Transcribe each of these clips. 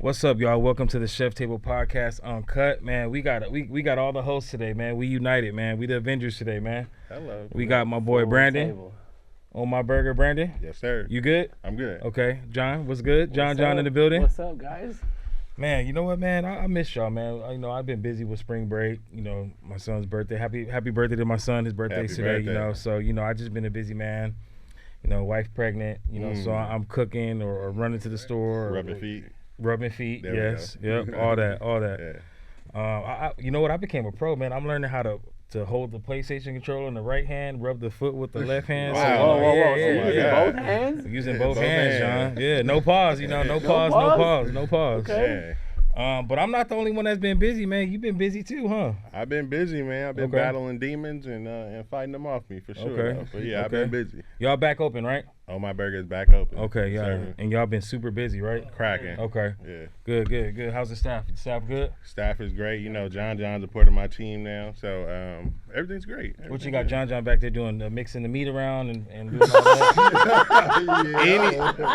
What's up, y'all? Welcome to the Chef Table Podcast, Uncut. Man, we got all the hosts today, man. We united, man. We the Avengers today, man. Hello. We got my boy Brandon on my burger. Brandon, Yes, sir. you good? I'm good. Okay, John, what's good? John in the building. What's up, guys? Man, you know what, man? I miss y'all, man. I've been busy with spring break. My son's birthday. Happy birthday to my son. His birthday's today. Birthday. So I just been a busy man. Wife pregnant. So I'm cooking or running to the store. Rubbing feet, There yes, yep, all that. Yeah. You know what? I became a pro, man. I'm learning how to hold the PlayStation controller in the right hand, rub the foot with the left hand. Wow. Whoa. Yeah, Using both hands? Using both hands, John. Yeah, no pause. No pause. Okay. But I'm not the only one that's been busy, man. You've been busy too, huh? I've been busy, man. I've been battling demons and fighting them off me for sure. Okay. But yeah, I've been busy. Y'all back open, right? Oh, my burger's back open. Okay, yeah. Serving. And y'all been super busy, right? Cracking. Okay. Yeah. Good. How's the staff? The staff good? Staff is great. John's a part of my team now, so everything's great. What you got John back there doing? Mixing the meat around and doing all that?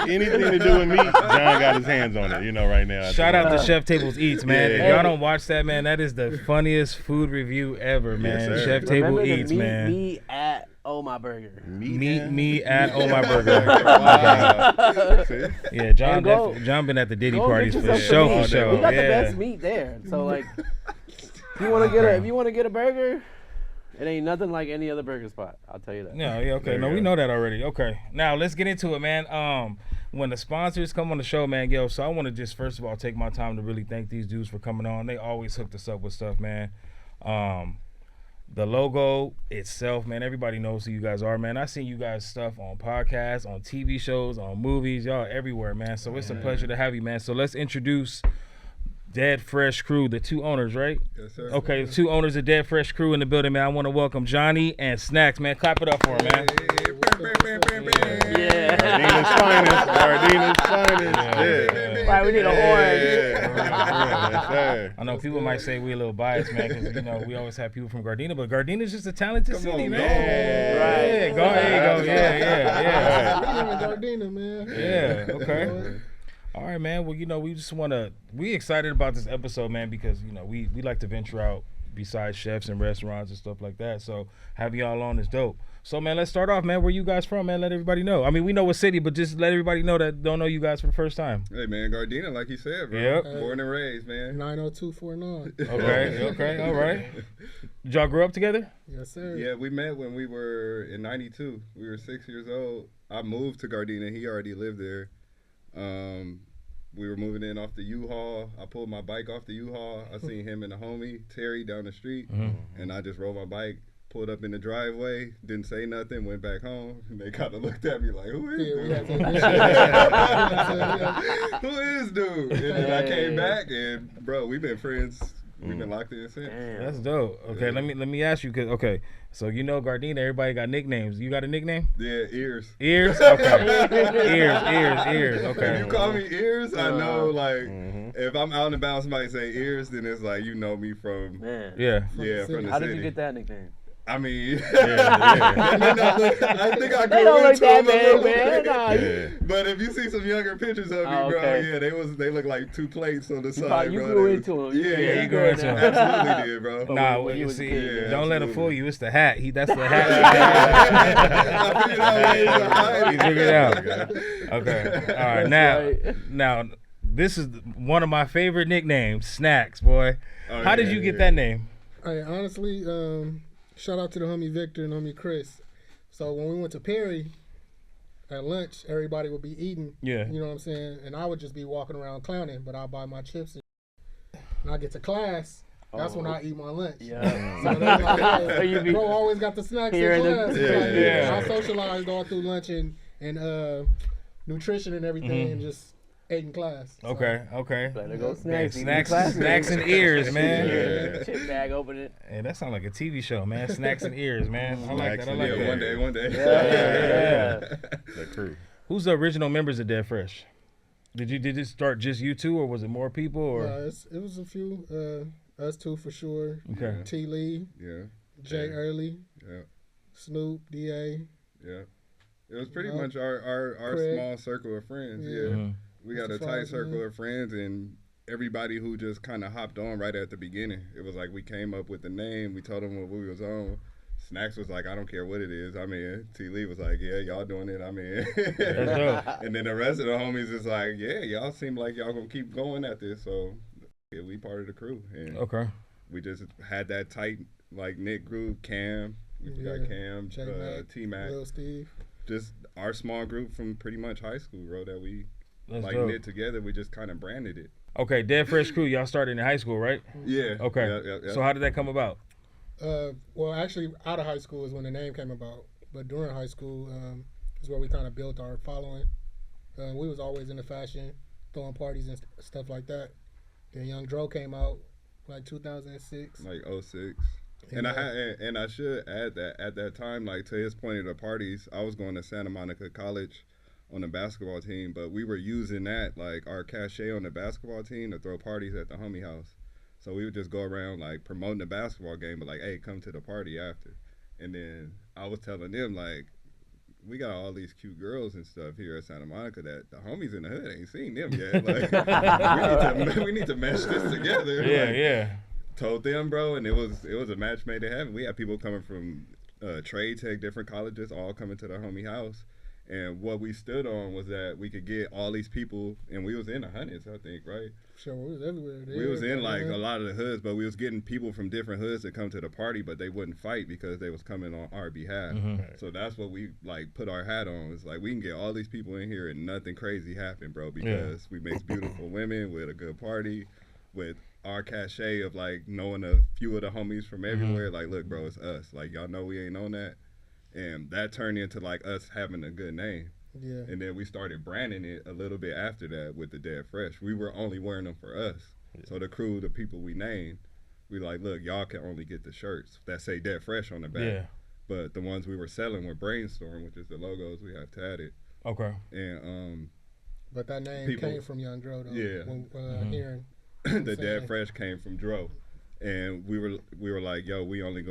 Anything to do with meat, John got his hands on it, right now. Shout out to Chef Tables Eats, man. Yeah. If y'all don't watch that, man, that is the funniest food review ever, man. Yes, sir. Chef Table Remember Eats, meet man. me at Oh My Burger. Meet me at Oh My Burger. Wow. See? Yeah, John go. John been at the Diddy Go parties get for yourself show, some for meat. show. We got Yeah. the best meat there. So if you want to get a burger, it ain't nothing like any other burger spot. I'll tell you that. Yeah, okay. No, we know that already. Okay. Now let's get into it, man. When the sponsors come on the show, man, so I want to just first of all take my time to really thank these dudes for coming on. They always hooked us up with stuff, man. The logo itself, man, everybody knows who you guys are, man. I seen you guys stuff on podcasts, on TV shows, on movies, y'all everywhere, man. So it's a pleasure to have you, man. So let's introduce Dead Fresh Crew, the two owners, right? Yes, sir. Okay, the two owners of Dead Fresh Crew in the building, man. I want to welcome Johnny and Snax, man. Clap it up for him, man. Yeah. Gardena finest. Yeah. Right, we need a horn. Yes, sir. I know people might say we a little biased, man, because we always have people from Gardena, but Gardena's just a talented city, man. Right. There you go. Yeah. Gardena, man. Yeah. Okay. All right, man. Well, we excited about this episode, man, because we like to venture out besides chefs and restaurants and stuff like that. So having y'all on is dope. So, man, let's start off, man. Where you guys from, man? Let everybody know. I mean, we know what city, but just let everybody know that don't know you guys for the first time. Hey, man, Gardena, like you said, bro. Yep. Born and raised, man. 90249. Okay, all right. Did y'all grow up together? Yes, sir. Yeah, we met when we were in 92. We were 6 years old. I moved to Gardena. He already lived there. We were moving in off the U-Haul. I pulled my bike off the U-Haul. I seen him and a homie, Terry, down the street. And I just rode my bike, pulled up in the driveway, didn't say nothing, went back home. And they kind of looked at me like, who is dude? Who is dude? And then I came back, and, bro, we've been friends. We've been locked in since. That's dope. Okay, let me ask you, so Gardena, everybody got nicknames. You got a nickname? Yeah, Ears. Ears? Okay. Ears. Okay. If you call me Ears, I know, like, if I'm out and about, somebody say Ears, then it's like, you know me from, Yeah. from the city. How did you get that nickname? I mean, Yeah. I think I They grew don't look into that them a little bad, bit. man. Nah, But if you see some younger pictures of me, bro, okay. yeah, they look like two plates on the side, probably- you bro. grew They into was- 'em. Yeah, you grew into 'em. Absolutely did, bro. Nah, when you was a see, kid. don't let him absolutely. fool you. It's the hat. That's the hat. I figured out He figured it out. Okay. All right. Now, this is one of my favorite nicknames, Snax, boy. Oh, How did yeah, you get yeah. that name? Hey, honestly, shout out to the homie Victor and homie Chris. So when we went to Perry at lunch, everybody would be eating. Yeah. You know what I'm saying? And I would just be walking around clowning, but I'll buy my chips. And I get to class. That's when I eat my lunch. Yeah. So they're like, So you be- bro, always got the snacks Here in in class. the- It's like, Yeah. I socialized all through lunch and nutrition and everything, and just ate in class. So, Okay. Better go Man, snacks. Snacks and Ears, man. Yeah. Chip bag, open it. Hey, that sounds like a TV show, man. Snacks and Ears, man. I like that. Yeah, one day. Yeah. The crew. Who's the original members of Dead Fresh? Did it start just you two, or was it more people? Or it was a few. Us two for sure. okay. T. Lee, Yeah, Jay Early, yeah, Snoop, D.A. yeah. It was pretty No. much our Craig. small circle of friends. Yeah. Yeah. Mhm. We got Mr. a tight Fries, circle man. of friends, and everybody who just kind of hopped on right at the beginning. It was like we came up with the name. We told them what we was on. Snax was like, I don't care what it is. I mean, T. Lee was like, yeah, y'all doing it. I mean, That's dope. and then the rest of the homies is like, yeah, y'all seem like y'all gonna keep going at this. So yeah, we part of the crew, and Okay. we just had that tight like knit group. Cam, we Yeah. got Cam, J-Mac, T Mac, Lil Steve. just our small group from pretty much high school, bro. That we That's like dope. knit together. We just kind of branded it. Okay, Dead Fresh Crew, y'all started in high school, right? Yeah. Okay. Yeah. So how did that come about? Well, actually, out of high school is when the name came about. But during high school is where we kind of built our following. We was always into fashion, throwing parties and stuff like that. Then Young Dro came out like 2006. Like 06. And I should add that at that time, like to his point of the parties, I was going to Santa Monica College on the basketball team, but we were using that like our cachet on the basketball team to throw parties at the homie house. So we would just go around like promoting the basketball game, but like, hey, come to the party after. And then I was telling them like, we got all these cute girls and stuff here at Santa Monica that the homies in the hood ain't seen them yet. Like, we need to mesh this together. Yeah, Like, yeah. told them, bro, and it was a match made in heaven. We had people coming from trade tech, different colleges, all coming to the homie house. And what we stood on was that we could get all these people, and we was in the hundreds, I think, right? Sure, we was everywhere. We was in like a lot of the hoods, but we was getting people from different hoods to come to the party, but they wouldn't fight because they was coming on our behalf. So that's what we like put our hat on. It's like we can get all these people in here and nothing crazy happen, bro, because we mix beautiful women with a good party, with our cachet of like knowing a few of the homies from everywhere. Like, look, bro, it's us. Like, y'all know we ain't on that. And that turned into like us having a good name. Yeah. And then we started branding it a little bit after that with the Dead Fresh. We were only wearing them for us. So the crew, the people we named, we like, look, y'all can only get the shirts that say Dead Fresh on the back. Yeah. But the ones we were selling were Brainstorm, which is the logos we have tatted. Okay. And But that name came from Young Dro, though. Yeah. When, hearing the Dead Fresh came from Dro. And we were like, yo, we only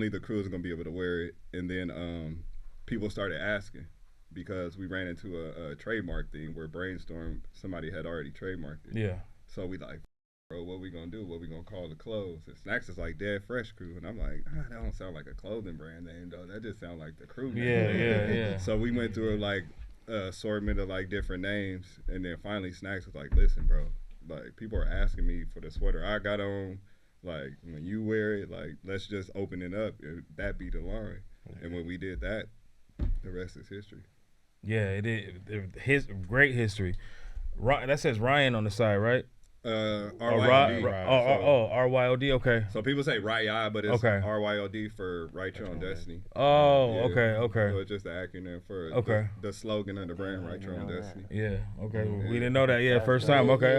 the crew is gonna be able to wear it. And then people started asking because we ran into a trademark thing where Brainstorm, somebody had already trademarked it. Yeah. So we like, bro, what we gonna do? What we gonna call the clothes? And Snax is like Dead Fresh Crew, and I'm like, that don't sound like a clothing brand name, though. That just sounds like the crew name. Yeah. So we went through like assortment of like different names, and then finally Snax was like, listen, bro, like people are asking me for the sweater I got on. Like when you wear it, like let's just open it up and that be the line. And when we did that, the rest is history. Yeah, it is. Great history. That says Ryan on the side, right? RYOD. RYOD. Okay. So people say Raya, but it's Okay. RYOD for Write Your Own Destiny. Oh, Yeah. okay. So it's just the acronym for Okay. the slogan of the brand, Write Your Own Destiny. Yeah. Okay. We didn't know that. Yeah. First time. Okay.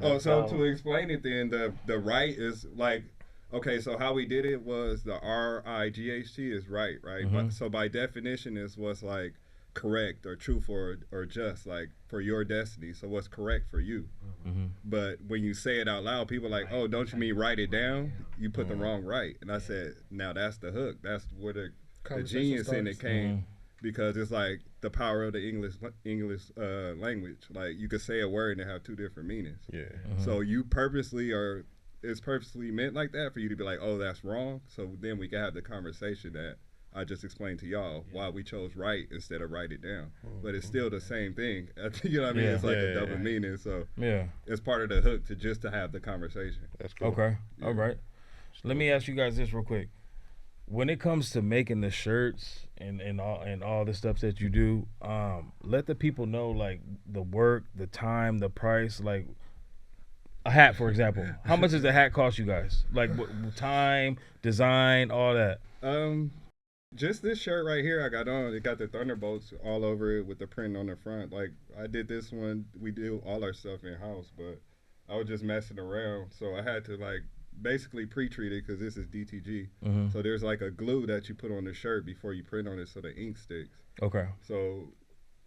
Oh, so to explain it then, the right is like, okay, so how we did it was the RIGHT is right? But, so by definition is what's like correct or truth or just, like for your destiny. So what's correct for you. But when you say it out loud, people are like, oh, don't you mean write it down? You put the wrong right. And I said, now that's the hook. That's where the genius in it came. Because it's like the power of the English language. Like you could say a word and have two different meanings. Yeah. So you it's purposely meant like that for you to be like, oh, that's wrong. So then we can have the conversation that I just explained to y'all why we chose write instead of write it down. But it's still the same thing. You know what I mean? It's like a double meaning. So it's part of the hook to have the conversation. That's cool. Okay. All right. Let me ask you guys this real quick. When it comes to making the shirts and all the stuff that you do, let the people know like the work, the time, the price, like a hat, for example. How much does a hat cost you guys? Like time, design, all that. Just this shirt right here I got on, it got the Thunderbolts all over it with the print on the front. Like I did this one, we do all our stuff in house, but I was just messing around, so I had to like basically pre-treat it because this is DTG. So there's like a glue that you put on the shirt before you print on it so the ink sticks. Okay. So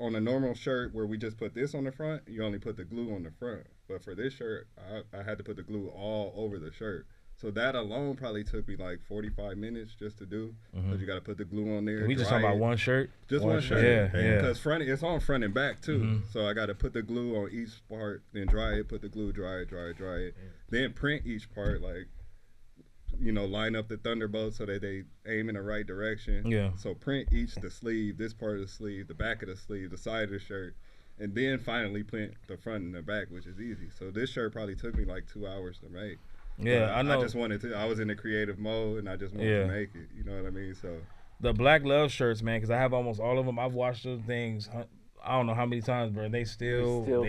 on a normal shirt where we just put this on the front, you only put the glue on the front. But for this shirt, I had to put the glue all over the shirt. So that alone probably took me like 45 minutes just to do. Because you got to put the glue on there. We just talking about one shirt? Just one shirt. Yeah. Because it's on front and back too. So I got to put the glue on each part, then dry it, put the glue, dry it. Then print each part, like, you know, line up the thunderbolts so that they aim in the right direction. Yeah. So print the sleeve, this part of the sleeve, the back of the sleeve, the side of the shirt, and then finally print the front and the back, which is easy. So this shirt probably took me like 2 hours to make. Yeah, I know. I was in the creative mode and I just wanted to make it. You know what I mean? So the Black Love shirts, man, because I have almost all of them. I've watched those things. I don't know how many times, bro. They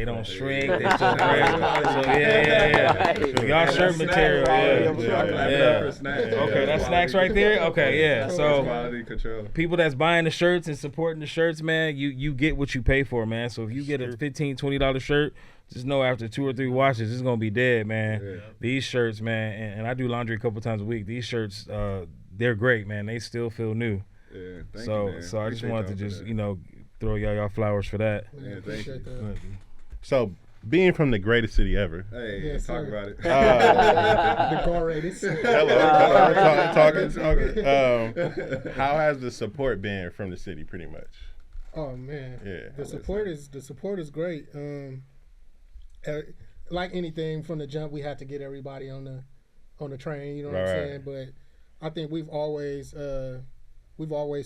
don't shrink. They still fresh. So yeah. Y'all shirt material. Yeah. Okay, that's Snax right there. Okay, yeah. So people that's buying the shirts and supporting the shirts, man, you get what you pay for, man. So if you get a $15, $20 shirt, just know after 2 or 3 washes, it's gonna be dead, man. Yeah. These shirts, man, and I do laundry a couple times a week. These shirts, they're great, man. They still feel new. Yeah, thank you, man. So I just wanted to just, you know, throw y'all flowers for that. Yeah, thank you. So, being from the greatest city ever. Hey, talk about it. The greatest. Hello. Talking. How has the support been from the city, pretty much? Oh man, yeah. The support is great. Like anything from the jump, we had to get everybody on the train. You know what I'm saying? But I think we've always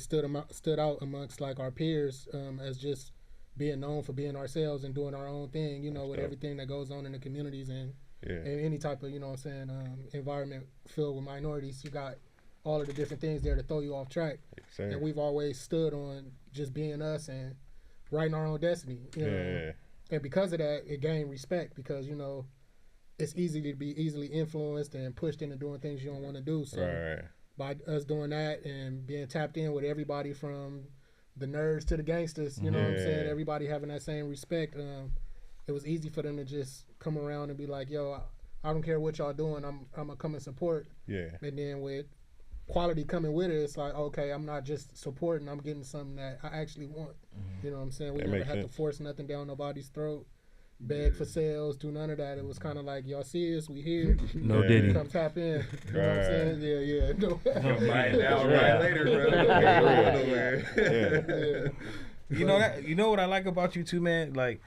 stood out amongst like our peers as just being known for being ourselves and doing our own thing. You know, with everything that goes on in the communities and any type of, you know what I'm saying, environment filled with minorities. You got all of the different things there to throw you off track. And we've always stood on just being us and writing our own destiny. You know? And because of that, it gained respect because, you know, it's easy to be easily influenced and pushed into doing things you don't want to do. So by us doing that and being tapped in with everybody from the nerds to the gangsters, you know what I'm saying, everybody having that same respect, it was easy for them to just come around and be like, yo, I don't care what y'all doing, I'm going to come and support. And then with quality coming with it, it's like, okay, I'm not just supporting, I'm getting something that I actually want. You know what I'm saying? We never had to force nothing down nobody's throat, beg for sales, do none of that. It was kind of like, y'all see us, we here. No Diddy. Come tap in. You know what I'm saying? Yeah. No. Buy it now, later, bro. You know what I like about you too, man? Like,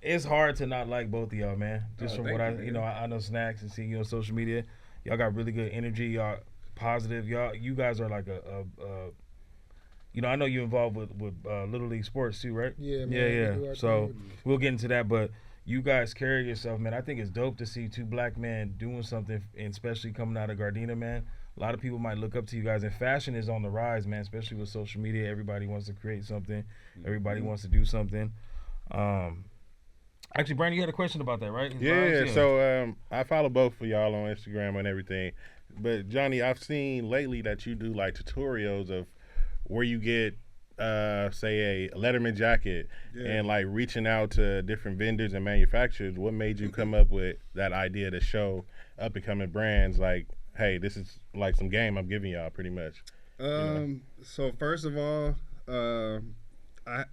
it's hard to not like both of y'all, man. Just from what I know Snax and seeing you on social media. Y'all got really good energy. Y'all positive. You guys are like you know, I know you're involved with Little League sports too, right? Yeah, man. Yeah. So we'll get into that, but you guys carry yourself, man. I think it's dope to see 2 black men doing something, and especially coming out of Gardena, man. A lot of people might look up to you guys, and fashion is on the rise, man, especially with social media. Everybody wants to create something. Everybody wants to do something. Actually, Brandon, you had a question about that, right? Yeah. So I follow both of y'all on Instagram and everything. But, Johnny, I've seen lately that you do, like, tutorials of where you get, say, a Letterman jacket and, like, reaching out to different vendors and manufacturers. What made you come up with that idea to show up-and-coming brands, like, hey, this is, like, some game I'm giving y'all, pretty much? So, first of all,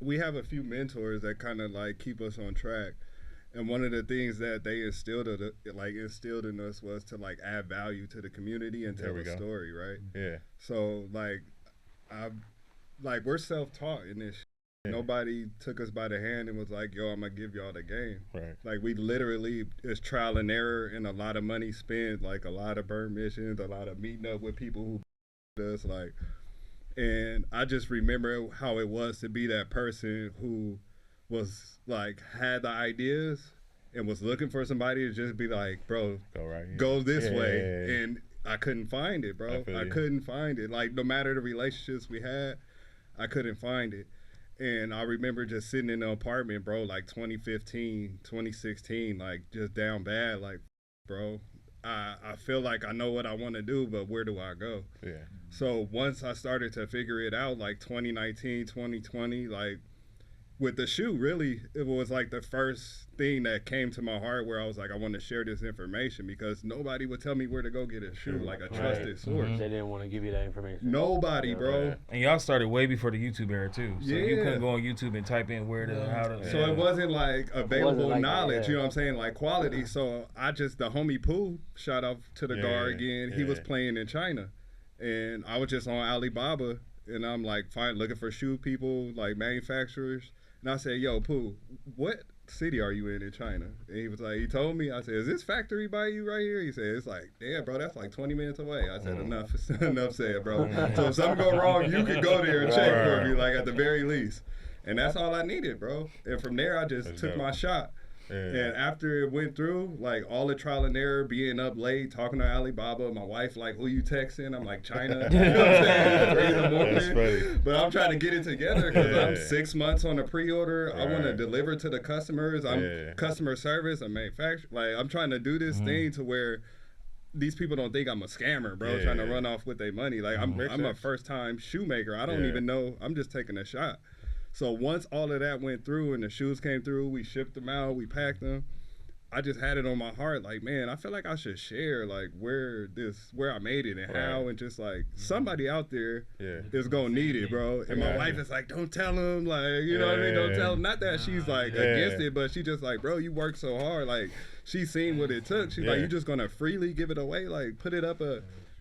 we have a few mentors that kind of, like, keep us on track. And one of the things that they instilled in us was to, like, add value to the community and tell a story, right? Yeah. So, like, we're self-taught in this. Nobody took us by the hand and was like, yo, I'm gonna give y'all the game. Right. Like, we literally, it's trial and error and a lot of money spent, like a lot of burn missions, a lot of meeting up with people who us, like, and I just remember how it was to be that person who was like, had the ideas and was looking for somebody to just be like, bro, go this way. And I couldn't find it, bro. I couldn't find it. Like, no matter the relationships we had, I couldn't find it. And I remember just sitting in the apartment, bro, like 2015, 2016, like just down bad, like, bro, I feel like I know what I want to do, but where do I go? Yeah. So once I started to figure it out, like 2019, 2020, like, with the shoe, really, it was like the first thing that came to my heart where I was like, I want to share this information because nobody would tell me where to go get a shoe, like a trusted source. They didn't want to give you that information. Nobody, bro. And y'all started way before the YouTube era too, so you couldn't go on YouTube and type in where to how to. So it wasn't like available like knowledge, that, you know what I'm saying, like quality. So I just, the homie Pooh, shout out to the guard again, he was playing in China. And I was just on Alibaba, and I'm like, looking for shoe people, like manufacturers. And I said, yo, Pooh, what city are you in China? And he was like, he told me, I said, is this factory by you right here? He said, it's like, damn, bro, that's like 20 minutes away. I said, enough said, bro. So if something go wrong, you could go there and check for me, like at the very least. And that's all I needed, bro. And from there, I just took my shot. And after it went through, like all the trial and error, being up late, talking to Alibaba, my wife like, who you texting? I'm like, China. You know what I'm saying? 3 in the morning. That's funny. But I'm trying to get it together because I'm 6 months on a pre-order. I want to deliver to the customers. I'm customer service. I'm manufacturer. Like I'm trying to do this thing to where these people don't think I'm a scammer, bro, trying to run off with their money. Like I'm a first-time shoemaker. I don't even know. I'm just taking a shot. So once all of that went through and the shoes came through, we shipped them out, we packed them. I just had it on my heart, like, man, I feel like I should share, like, where I made it and how, and just like somebody out there is gonna need it, bro. And my wife is like, don't tell them, like, you know what I mean? Don't tell them. Not that she's like against it, but she just like, bro, you work so hard, like, she's seen what it took. She's like, you just gonna freely give it away, like, put it up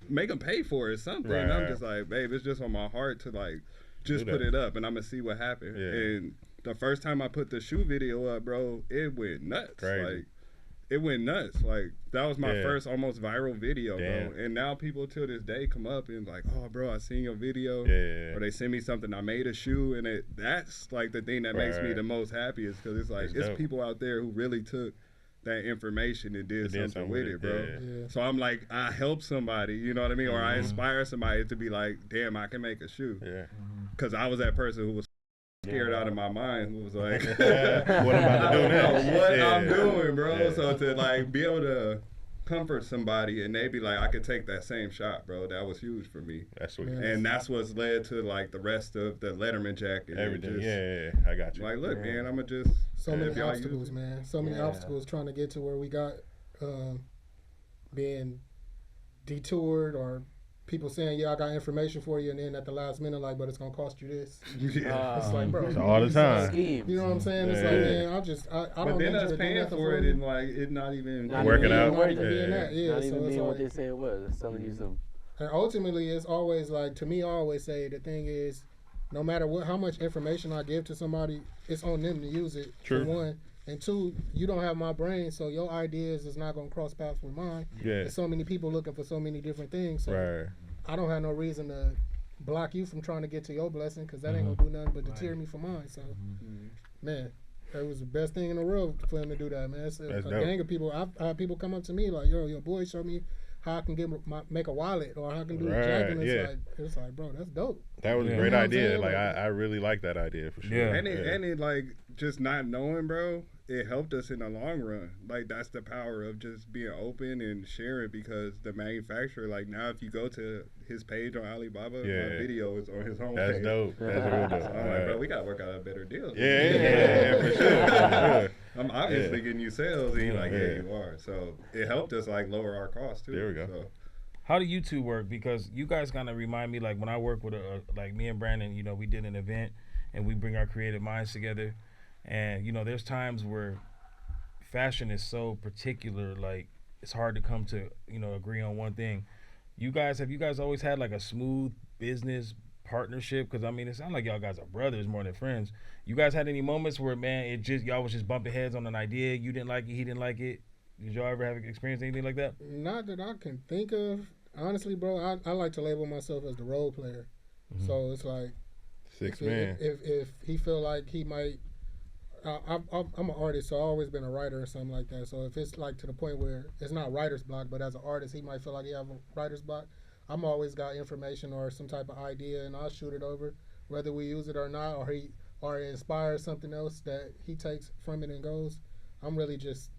make them pay for it, something. And I'm just like, babe, it's just on my heart to like. Just put it up, and I'm gonna see what happened. And the first time I put the shoe video up, bro, it went nuts. Crazy. Like, it went nuts. Like, that was my first almost viral video, bro. And now people till this day come up and like, oh, bro, I seen your video. Or they send me something. I made a shoe, and that's like the thing that makes me the most happiest because it's like it's people out there who really took that information and did something with it, bro. So I'm like, I help somebody, you know what I mean? Or I inspire somebody to be like, damn, I can make a shoe. Because I was that person who was scared out of my mind, who was like, what am I about to do now? What I'm doing, bro. So to like be able to comfort somebody and they be like, I could take that same shot, bro. That was huge for me. That's sweet. And that's what's led to like the rest of the Letterman jacket. Everything. I got you. Like, look, man, I'm gonna just so many obstacles, man. So many obstacles trying to get to where we got, being detoured or people saying, I got information for you, and then at the last minute, like, but it's gonna cost you this. It's like, bro, it's all the time. You know what I'm saying? It's like, man, I don't but then need us you to paying do nothing for it and like it not even working out. Not even being that. Not so even it's being like, what they say it was. It's telling you some. And ultimately, it's always like, to me, I always say the thing is, no matter how much information I give to somebody, it's on them to use it. True. For one. And two, you don't have my brain, so your ideas is not going to cross paths with mine. There's so many people looking for so many different things. So I don't have no reason to block you from trying to get to your blessing because that ain't going to do nothing but deter me from mine. So, man, it was the best thing in the world for him to do that, man. It's a gang of people. I've had people come up to me like, yo, your boy showed me how I can make a wallet or how I can do a jacket. It's like, bro, that's dope. That was a great idea. Like I really like that idea for sure. And it like just not knowing, bro, it helped us in the long run. Like that's the power of just being open and sharing because the manufacturer, like now if you go to his page on Alibaba, my video is on his homepage. That's dope. That's real dope. So I'm like, bro, we gotta work out a better deal. For sure. I'm obviously getting you sales, and you're like, you are. So it helped us like lower our costs too. There we go. So. How do you two work? Because you guys kind of remind me, like when I work with like me and Brandon, you know, we did an event and we bring our creative minds together. And, you know, there's times where fashion is so particular, like it's hard to come to, you know, agree on one thing. Have you guys always had like a smooth business partnership? Because I mean, it sounds like y'all guys are brothers more than friends. You guys had any moments where, man, y'all was just bumping heads on an idea, you didn't like it, he didn't like it? Did y'all ever have experienced anything like that? Not that I can think of. Honestly, bro, I like to label myself as the role player. So it's like, six man. If he feel like he might, I'm an artist, so I've always been a writer or something like that. So if it's like to the point where it's not writer's block, but as an artist, he might feel like he have a writer's block. I'm always got information or some type of idea, and I'll shoot it over, whether we use it or not, or it inspires something else that he takes from it and goes. I'm really just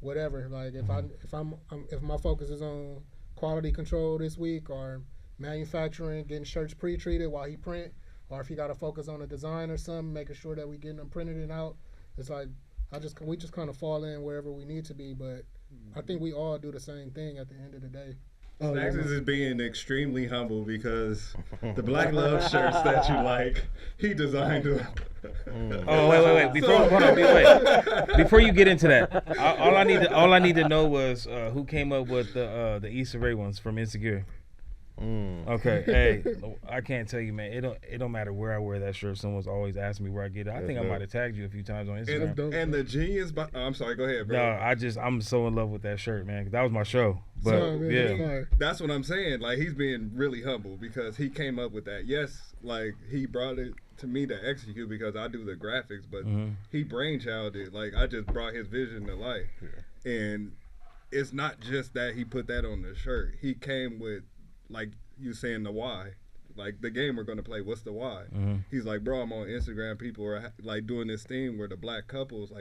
whatever. Like if my focus is on quality control this week or manufacturing, getting shirts pre-treated while he print, or if he got to focus on a design or something, making sure that we getting them printed and out. It's like we just kind of fall in wherever we need to be, but I think we all do the same thing at the end of the day. Snax is being extremely humble because the Black Love shirts that you like, he designed them. Oh wait! Before you get into that, all I need to know was who came up with the Issa Rae ones from Insecure. Okay, hey, I can't tell you, man. It don't matter where I wear that shirt. Someone's always asking me where I get it. I think I might have tagged you a few times on Instagram. And the genius, I'm sorry, go ahead, bro. No, I'm so in love with that shirt, man. 'Cause that was my show. But yeah, that's what I'm saying. Like, he's being really humble because he came up with that. Yes, like he brought it to me to execute because I do the graphics, but he brainchilded it. Like, I just brought his vision to life, and it's not just that he put that on the shirt. He came with, like you saying, the why. Like, the game we're gonna play, what's the why? He's like, bro, I'm on Instagram. People are like doing this thing where the black couples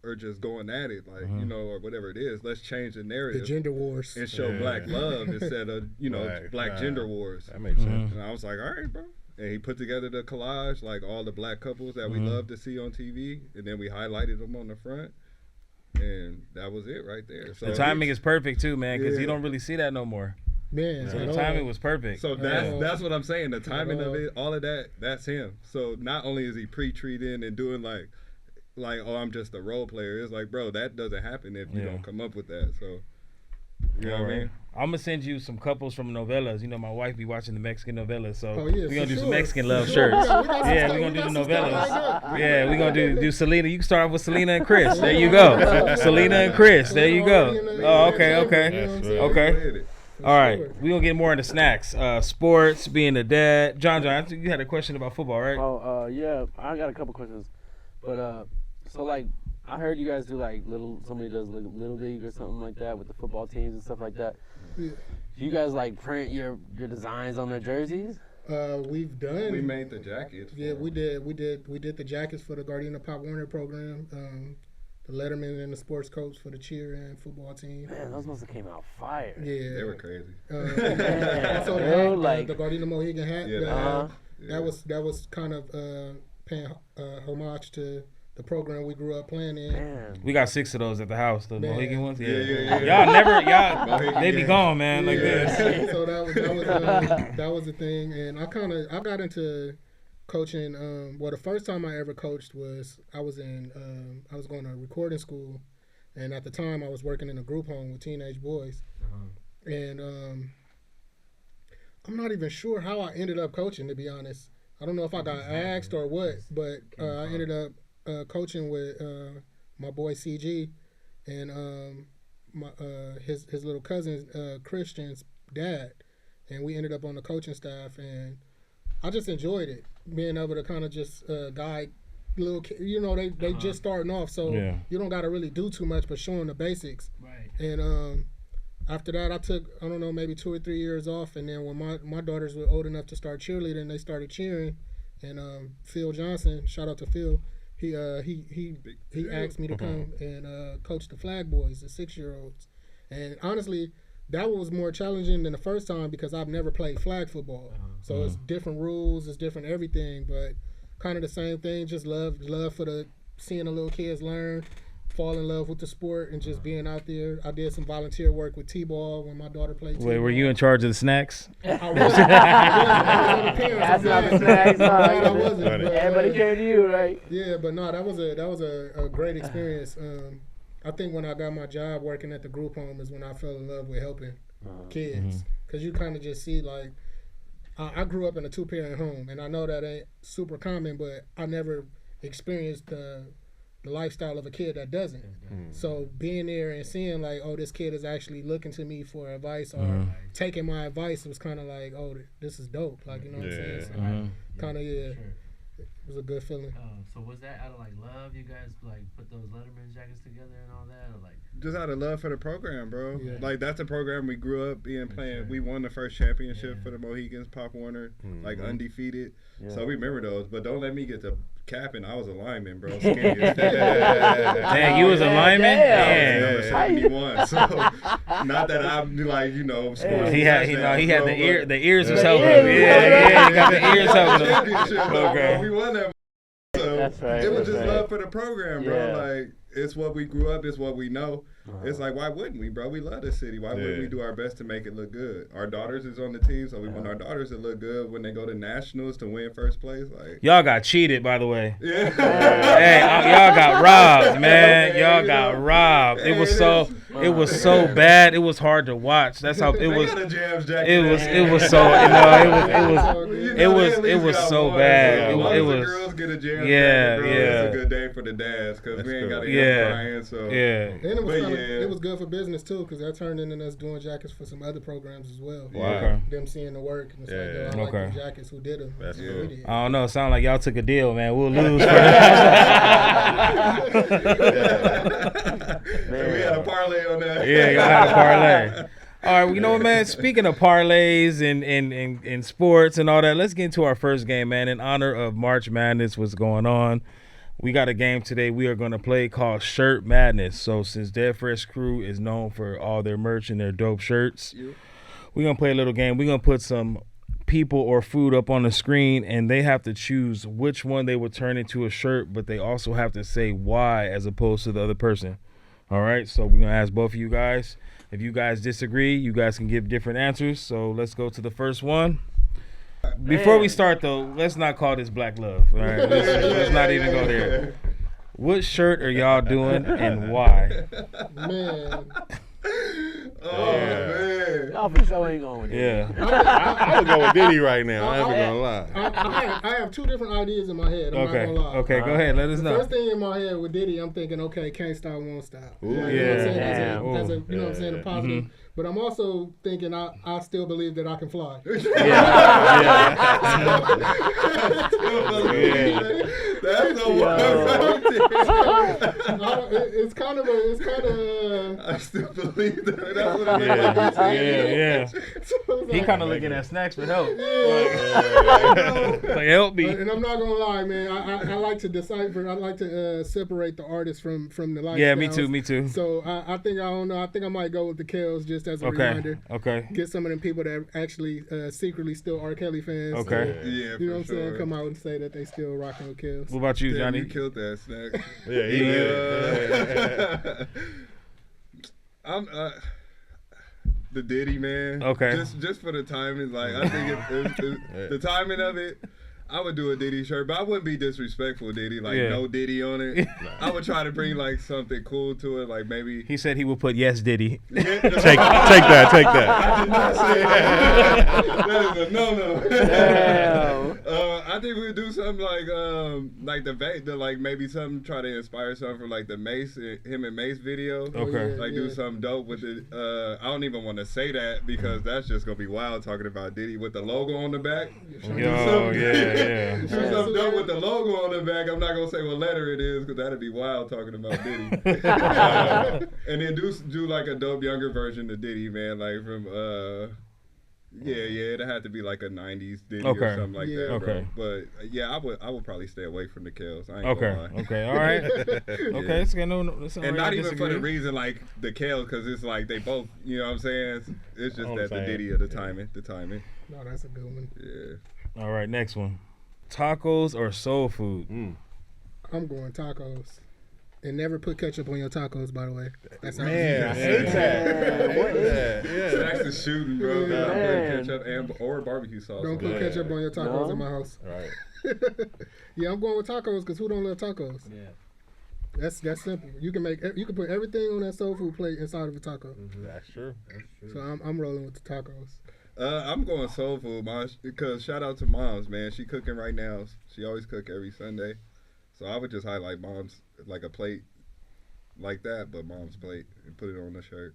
are just going at it, like, you know, or whatever it is. Let's change the narrative. The gender wars. And show black love instead of, you know, black gender wars. That makes sense. And I was like, all right, bro. And he put together the collage, like all the black couples that we love to see on TV, and then we highlighted them on the front. And that was it right there. So the timing is perfect too, man, because you don't really see that no more. Man, So the timing was perfect. So that's what I'm saying. The timing of it, all of that, that's him. So not only is he pre-treating and doing like, oh, I'm just a role player. It's like, bro, that doesn't happen if you don't come up with that. So, you know what I mean? I'm gonna send you some couples from novellas. You know, my wife be watching the Mexican novellas, so Oh, we're yeah, gonna for do some sure. Mexican love For shirts. sure. We got some Yeah, stuff- we're gonna we do got the some stuff novellas. lined up. Yeah, we're gonna do Selena. You can start off with Selena and Chris. There you go. Selena and Chris. There you go. Oh, okay. Okay. All right, we're gonna get more into snacks, sports, being a dad. John, I think you had a question about football, right? Oh, yeah, I got a couple questions, but so like I heard you guys do like somebody does like little league or something like that with the football teams and stuff like that. Yeah. Do you guys like print your designs on their jerseys? We've done. We made the jackets. Yeah, we did the jackets for the Gardena Pop Warner program. The Letterman and the sports coach for the cheer and football team. Man, those must have came out fire. Yeah, They were crazy. Also, the Bro, hat, like- the Gardena Mohegan hat. Yeah, That was kind of paying homage to the program we grew up playing in. Man. We got 6 of those at the house, the Man. Mohegan ones. Yeah. Y'all they be gone, man, like Yeah, this. so that was the thing, and I got into coaching. Well, the first time I ever coached was I was going to recording school, and at the time I was working in a group home with teenage boys, and I'm not even sure how I ended up coaching, to be honest. I don't know if I got asked or what, but I ended up coaching with my boy CG and his little cousin Christian's dad, and we ended up on the coaching staff, and I just enjoyed it, being able to kind of just guide little kids. You know, they just starting off, so you don't got to really do too much, but showing the basics. Right. And after that, I took, I don't know, maybe 2 or 3 years off, and then when my daughters were old enough to start cheerleading, they started cheering. And Phil Johnson, shout out to Phil, he asked me to come and coach the flag boys, the 6-year-olds. And honestly, that was more challenging than the first time because I've never played flag football. So it's different rules, it's different everything, but kind of the same thing. Just love for seeing the little kids learn, fall in love with the sport, and just being out there. I did some volunteer work with T-ball when my daughter played T-ball. Wait, were you in charge of the snacks? I wasn't. I was That's not the snacks. I wasn't. But, Everybody came to you, right? yeah, but no, that was a great experience. I think when I got my job working at the group home is when I fell in love with helping kids, because you kind of just see, like, I grew up in a 2-parent home, and I know that ain't super common, but I never experienced the lifestyle of a kid that doesn't. So being there and seeing, like, oh, this kid is actually looking to me for advice or taking my advice, was kind of like, oh, this is dope. Like, you know what I'm saying? So kind of, it was a good feeling. So was that out of like love? You guys like put those Letterman jackets together and all that, or like? Just out of love for the program, bro. Yeah. Like, that's a program we grew up playing. We won the first championship for the Mohegans, Pop Warner, like undefeated. Yeah. So we remember those. But don't let me get to capping. I was a lineman, bro. Skinny. Dang, you was a lineman? Damn. Number 71. So not that I'm like, scoring He had touchdowns, the ears was The helping him. ears, Yeah, he got the ears helping him. championship, bro. Okay. We won that. So That's right, it was that's just right. love for the program, bro. Yeah. Like it's what we grew up. It's what we know. It's like, why wouldn't we, bro? We love this city. Why wouldn't we do our best to make it look good? Our daughters is on the team, so we want our daughters to look good when they go to nationals to win first place. Like, Y'all got cheated, by the way. yeah. Hey, y'all got robbed, man. Y'all got robbed. It was so bad. It was hard to watch. That's how it was. They got a Jams jacket. It was so it was so bad. It was. The girls get a Jams Yeah, jacket, bro. yeah. It's a good day for the dads because we ain't got to Yeah. Brian. So Yeah. And it was But kinda, yeah. it was good for business too, because that turned into us doing jackets for some other programs as well. Wow. Okay. Them seeing the work and it's like, Yeah. yo, I like Okay. the jackets. Who did them? That's We cool. did. I don't know. It sound like y'all took a deal, man. We'll lose. For And we had a parlay on that. Yeah, y'all had a parlay. All right, well, you know what, man? Speaking of parlays and sports and all that, let's get into our first game, man. In honor of March Madness, what's going on? We got a game today we are going to play called Shirt Madness. So since Dead Fresh Crew is known for all their merch and their dope shirts, we're going to play a little game. We're going to put some people or food up on the screen, and they have to choose which one they would turn into a shirt, but they also have to say why as opposed to the other person. All right, so we're going to ask both of you guys. If you guys disagree, you guys can give different answers. So let's go to the first one. Before we start, though, let's not call this Black Love. All right, let's not even go there. What shirt are y'all doing and why? Man, Oh, man. Y'all for sure ain't going with it. Yeah. I would go with Diddy right now. I ain't even gonna lie. I have two different ideas in my head. I'm Okay. not gonna lie. Okay, go ahead. Let us The know. first thing in my head with Diddy, I'm thinking, okay, can't stop, won't stop. Ooh. Like, you know what Yeah. I'm saying? That's Yeah. a, you know what I'm saying, a Yeah. positive. But I'm also thinking I still believe that I can fly. That's the one right there. It's kind of I still believe that. That's what it Yeah. So it's He like- kind of looking at Snax for help. Yeah. Like, help me. And I'm not gonna lie, man. I like to decipher. I like to separate the artist from the lifestyles. Yeah, me too. Me too. So I think I don't know. I think I might go with the Kales just as a Okay. reminder. Okay. Get some of them people that actually secretly still R. Kelly fans. Okay. Yeah, You know what I'm for saying? sure. Come out and say that they still rocking with Kales. What about you, Damn, Johnny? you killed that snack. Yeah, he did. I'm the Diddy man. Okay. Just for the timing, like I think the timing of it. I would do a Diddy shirt, but I wouldn't be disrespectful, Diddy. Like Yeah. no Diddy on it. I would try to bring like something cool to it, like maybe. He said he would put yes, Diddy. Take that. I did not say that. That is a no. Damn. I think we would do something like like maybe something try to inspire something from like the Mace, him and Mace video. Okay. Like do something dope with it. I don't even want to say that because that's just gonna be wild talking about Diddy with the logo on the back. Yo, yeah. Do something dope with the logo on the back. I'm not gonna say what letter it is because that'd be wild talking about Diddy. And then do like a dope younger version of Diddy, man, like from it had to be like a '90s Diddy Okay. or something like Yeah. that, Okay. bro. But yeah, I would probably stay away from the Kales. I ain't Okay. gonna lie. Okay. All right. Okay. It's gonna it's And not even for the reason like the Kales, because it's like they both, you know what I'm saying? It's just I'm that the saying. Diddy of the timing. No, that's a good one. Yeah. All right. Next one. Tacos or soul food? I'm going tacos. And never put ketchup on your tacos, by the way. That's Man, I hate that. I hate that. Yeah. Snacks is shooting, bro. Yeah, Not man. putting ketchup or barbecue sauce. Don't on put it. ketchup on your tacos No. in my house. Right. Yeah, I'm going with tacos because who don't love tacos? Yeah. That's simple. You can put everything on that soul food plate inside of a taco. That's true. So I'm rolling with the tacos. I'm going soul food, mom, because shout out to Moms, man. She cooking right now. She always cook every Sunday. So I would just highlight Moms, like a plate. like that, but mom's plate and put it on the shirt.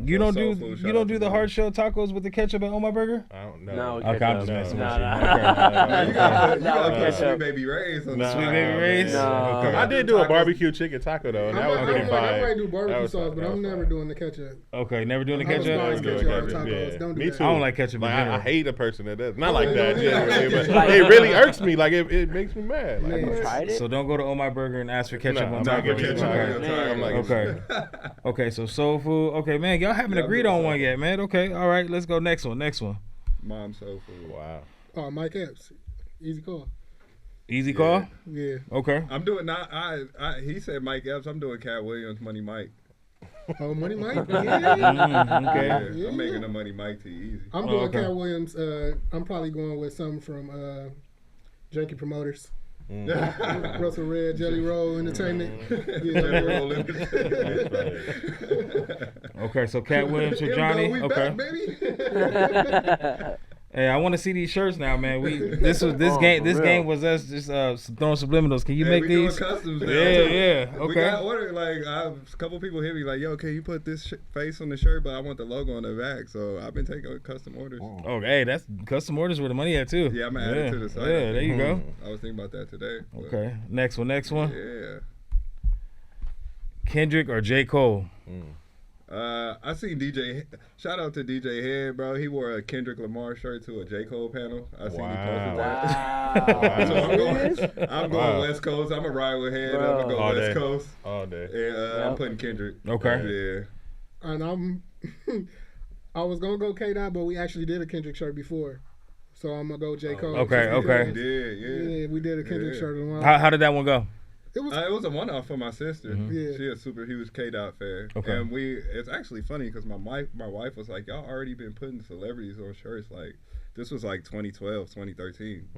You don't Soul do food, you shout don't out do to the mom. hard shell tacos with the ketchup at On My Burger? I don't know. No, Okay, I'm just messing with you. You gotta No, put ketchup. Sweet Baby Ray's on Nah, the Sweet Baby Ray's? No. Okay. I did do a barbecue chicken taco though, and that was pretty I fire. might do That barbecue was sauce, fire. but That I'm was never fire. doing the ketchup. Okay, never doing the I was ketchup? fine. Doing Ketchup on ketchup, tacos. yeah. Don't do Me that. too. I don't like ketchup in Like, general. I hate a person that does. Not like Oh, that, yeah. generally, but Like- it really irks me. Like it makes me mad. Like, Man. what? Tried it? So don't go to On My Burger and ask for ketchup Nah, on I'm not tacos. giving you ketchup. ketchup. Okay. I'm like, Okay. Okay, so soul food. Okay, man, y'all haven't Yeah, agreed I'm on doing one soul yet, man. Okay, all right, let's go next one. Mom's soul food. Wow. Oh, Mike Epps. Easy call. Easy call? Yeah. Okay. I'm doing not. He said Mike Epps. I'm doing Cat Williams, Money Mike. Oh, Money Mike? Yeah. Okay. Yeah, Yeah. I'm making the Money Mike tea easy. I'm doing okay. Cat Williams. I'm probably going with something from Janky Promoters. Russell Red, Jelly Roll Entertainment. Jelly Roll Okay, so Cat Williams for Here we Johnny. go, we Okay. back, baby. Hey, I want to see these shirts now, man. This Oh, game for real. was us just throwing subliminals. Can you Yeah, make we doing these? customs now. Yeah. We Okay. got ordered, like, a couple people hit me like, yo, can you put this face on the shirt, but I want the logo on the back. So I've been taking custom orders. Oh, hey, that's custom orders where the money at too. Yeah, I'm gonna add it to the site. Yeah, there you go. I was thinking about that today. but Okay, next one. Yeah. Kendrick or J. Cole? I seen DJ. Shout out to DJ Head, bro. He wore a Kendrick Lamar shirt to a J. Cole panel. I seen he posted that. Wow. So I'm going Wow. West Coast. I'm gonna ride with Head. Bro. I'm gonna go All West day. Coast. All day. And I'm putting Kendrick. Okay. Yeah. And I'm I was gonna go K Dot, but we actually did a Kendrick shirt before. So I'm gonna go J. Cole. Okay, just okay. We because- did, yeah. Yeah, we did a Kendrick Yeah. shirt. And How did that one go? it was It was a one-off for my sister. Yeah. She a super huge K-Dot fan. Okay. And it's actually funny because my wife was like, y'all already been putting celebrities on shirts. Like, this was like 2012, 2013.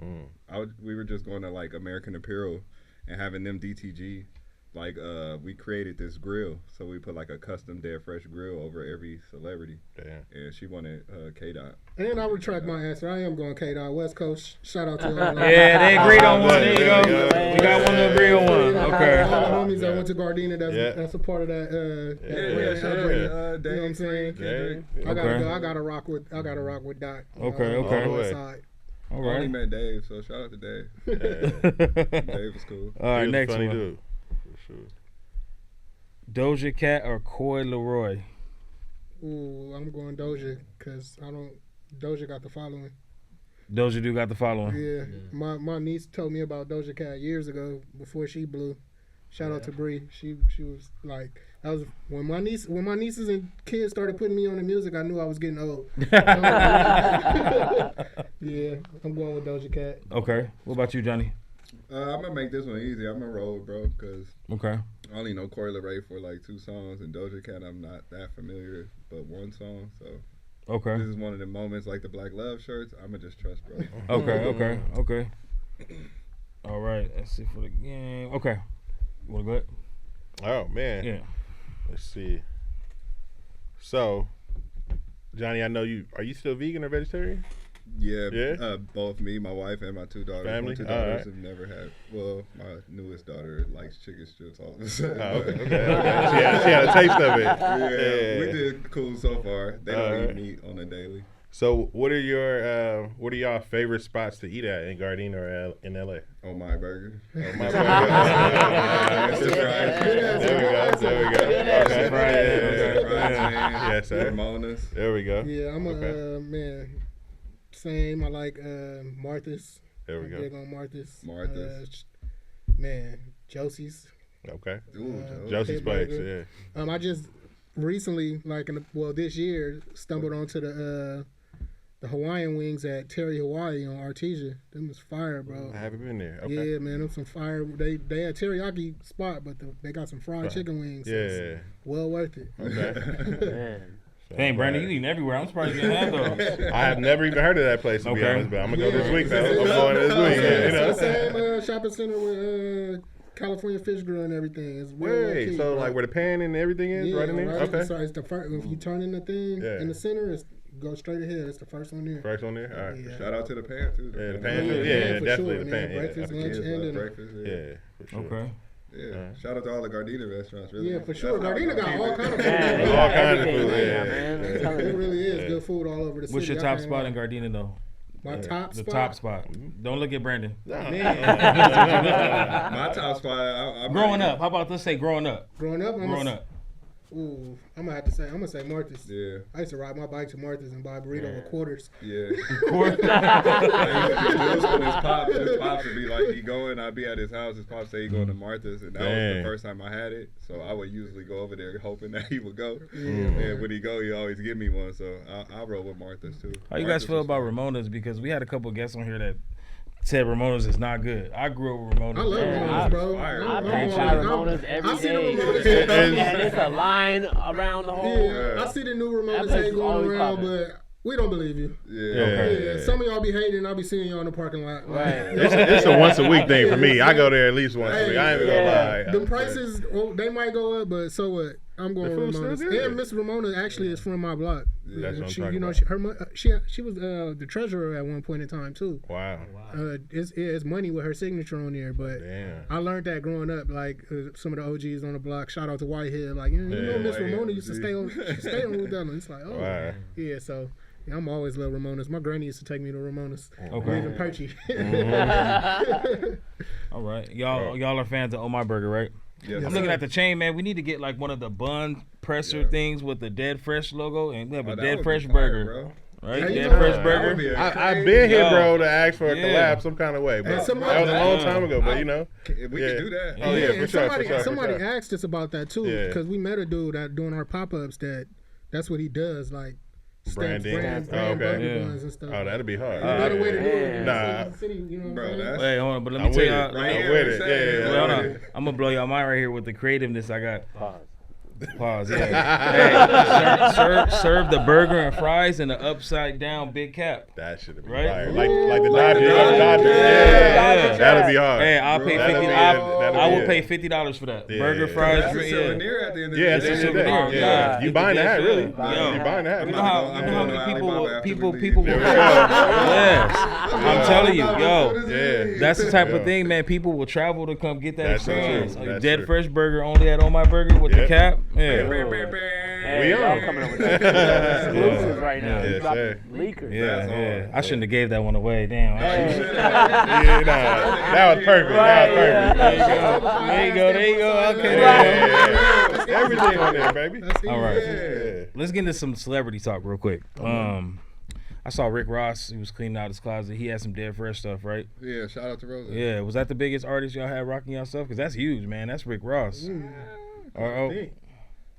We were just going to like American Apparel and having them DTG. Like, we created this grill. So we put like a custom Dead Fresh grill over every celebrity. Damn. And she wanted K-Dot. And I retract my answer. I am going K Dot West Coast. Shout out to all Yeah, they agreed on one. There you go. Yeah. We got one to agree on one. All the Okay. homies that went to Gardena, Yeah. that's a part of that. Yeah, brand shout out upbringing. to You know what I'm saying? Dave. I gotta Okay. go. I gotta rock with Dot. Okay, on okay. the All the west way. side. All I only right. met Dave, so shout out to Dave. Yeah. Dave was cool. All right, He was a next funny one. dude. For sure. Doja Cat or Coy Leroy? Ooh, I'm going Doja because Doja got the following. Doja do got the following. Yeah, my niece told me about Doja Cat years ago before she blew. Shout out to Bree. She was like, that was when my nieces and kids started putting me on the music. I knew I was getting old. Yeah, I'm going with Doja Cat. Okay. What about you, Johnny? I'm gonna make this one easy. I'm gonna roll, bro, because Okay. I only know Corey LeRae for like 2 songs, and Doja Cat I'm not that familiar, but 1 song. So Okay. this is one of the moments like the Black Love shirts. I'm gonna just trust, bro. Okay. All right. Let's see for the game. Okay. You wanna go ahead? Oh man. Yeah. Let's see. So, Johnny, I know you. Are you still vegan or vegetarian? Yeah, Yeah? both me, my wife, and my 2 daughters. Family? My 2 All daughters right. have never had. Well, my newest daughter likes chicken strips all of a sudden. Oh, okay. She had a taste of it. Yeah, we did cool so far. They don't Alright. eat meat on a daily. So, what are y'all favorite spots to eat at in Gardena or in LA? Oh my burger. Oh, my bad. There we go. Okay. Yeah. Yes, sir. Ramona's. There we go. Yeah, I'm Okay. a man. Same. I like Martha's. There we I'm go. big on Martha's. Martha's. Man, Josie's. Okay. Ooh, Josie's Pit Place. Burger. Yeah. I just recently, this year, stumbled onto the Hawaiian wings at Terry Hawaii on Artesia. Them was fire, bro. I haven't been there. Okay. Yeah, man, them some fire. They had teriyaki spot, but they got some fried chicken wings. So it's Yeah. well worth it. Okay. Man. Dang, Brandon, you eating everywhere. I'm surprised you didn't have those. I have never even heard of that place to be Okay. honest, but I'm gonna go this Yeah. week though. I'm going this week. It's Yeah, the same shopping center with California Fish Grill and everything. It's real Wait, low-key, so bro. like where the pan and everything is, right in there? Right. Okay. So it's the first. If you turn in the thing Yeah. in the center, go straight ahead. It's the first one there. First on there? All right. Yeah. Shout out to the pan too. Yeah, the Yeah, pan. yeah, Yeah, for definitely sure, the man. pan. Yeah, Breakfast, I lunch, forget. Kids and love dinner. breakfast. Yeah, for sure. Okay. Yeah. Shout out to all the Gardena restaurants. Really. Yeah, for sure. Gardena got all kind of food. Man, they All got kind of everything food, right yeah. now, man. I'm telling It you. really is good food all over the city. What's your I top can't spot lie. in Gardena though? My top The spot? top spot. Don't look at Brandon. My top spot. I Growing up. How about let's say growing up? Growing up? Growing up. Ooh, I'm gonna say Martha's. Yeah. I used to ride my bike to Martha's and buy a burrito with quarters. Yeah. Court. His pops would be like, he going, I'd be at his house, his pops say he going to Martha's, and that was the Dang. first time I had it, so I would usually go over there hoping that he would go, Yeah. and when he go, he always give me one, so I roll with Martha's too. How you guys feel about Ramona's? Because we had a couple guests on here that said Ramona's is not good. I grew up with Ramona's. I love Man, Ramona's, bro. fire. I I'm pass like, by Ramona's every I see the day. Ramona's. And it's a line around the whole. Yeah, I see the new Ramona's That place hate is going always around, popping. but we don't believe you. Yeah. Some of y'all be hating, I'll be seeing y'all in the parking lot. Right. It's a once a week thing for me. I go there at least once a week. I ain't even gonna lie. The prices, they might go up, but so what? I'm going The with food's still Ramona's. good. And Miss Ramona actually is from my block. That's what I'm She, talking you know, about. she was the treasurer at one point in time too. Wow. It's money with her signature on there, but Damn. I learned that growing up. Like some of the OGs on the block. Shout out to Whitehead. Like you know, Yeah, Miss Whitehead, Ramona used to OG. stay on Route Dillon. It's like, oh Wow. yeah. So yeah, I'm always love Ramona's. My granny used to take me to Ramona's. Okay. Live in Perchy. All right. Y'all are fans of Oh My Burger, right? Yes, I'm sir. looking at the chain, man. We need to get like one of the bun presser things with the Dead Fresh logo, and we have a Oh, that Dead would Fresh be fire, burger, bro. right? Hey, you Dead know Fresh what? That would burger. be I've been here, Yo. bro, to ask for a Yeah. collab some kind of way, but And that somebody- was a long time ago. But you know, If we Yeah. could do that. Oh, yeah, for and sure, somebody, for sure, for somebody sure. asked us about that too, Yeah. because we met a dude that doing our pop-ups that's what he does, like stamps Branding. brand Oh, okay. burger Yeah. buns and stuff. oh, that'd be hard. Better way to do it. Yeah. Nah. City, you know what Bro, I'm saying? that's Wait, hold on, but let me I'm tell with y'all. it. right I'm here. with we it. say, Yeah, Wait, yeah, hold I'm on. with it. I'm gonna blow y'all mind right here with the creativeness I got. Pause. Pause. Yeah. Hey, serve the burger and fries in the upside down big cap. That should be Right? fire. Like the Like the Dodgers. Dodgers. Yeah. Yeah. That'd be hard. Hey, I'll Bro, pay that'll 50. be I it. That'll will be pay it. $50 for that. Yeah. Burger, fries, That's a drink. Yeah. souvenir at the end of the Yeah, day. it's a souvenir. souvenir. Yeah. Yeah. You buying the hat, really? Yo. You buying the hat? You know I'm how, going you know how to many Alibaba after people we will. leave. Yes, I'm telling you, yo. Yeah. That's the type Yeah. of thing, man. People will travel to come get that That's so experience. true. Like That's Dead true. Fresh Burger only at On My Burger with the Yep. cap. Yeah. Hey, We y'all on. coming up with that exclusives right now. Yes, You dropping sir. leakers. Yeah, That's yeah. all. I shouldn't have gave that one away. Damn. You should Yeah, have. nah, that was perfect. Right, That was perfect. yeah. There you go. There you go. Okay. Yeah, yeah. Everything on there, baby. That's easy. All right. Yeah. Let's get into some celebrity talk real quick. I saw Rick Ross. He was cleaning out his closet. He had some Dead Fresh stuff, right? Yeah, shout out to Rosa. Yeah. Was that the biggest artist y'all had rocking y'all stuff? Because that's huge, man. That's Rick Ross.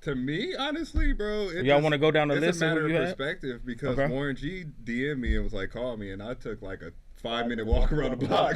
To me, honestly, bro, Y'all want to go down the it's list a of matter who of you had? perspective because Okay. Warren G DM'd me and was like, call me, and I took like a 5-minute walk around the block.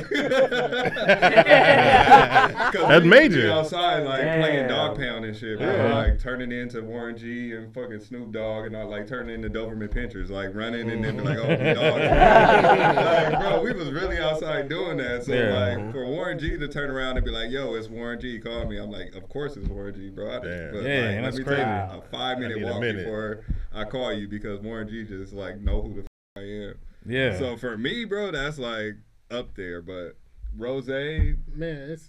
That's major. Outside, like playing Damn. dog pound and shit, bro. Like turning into Warren G and fucking Snoop Dogg, and I like turning into Doberman Pinchers, like running and then be like, oh, we dogs. Like, bro, we was really outside doing that. So Yeah. like for Warren G to turn around and be like, yo, it's Warren G, call me. I'm like, of course it's Warren G, bro. Damn. But, Yeah, like, that's let me crazy. take a 5-minute I need a walk minute. before I call you because Warren G just like know who the f- I am. Yeah. So for me, bro, that's like up there. But Rose, Man,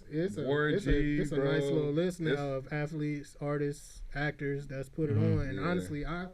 it's a Warren it's G, a, it's a bro. nice little list now It's- of athletes, artists, actors that's put it Mm-hmm. on. And Yeah. honestly, I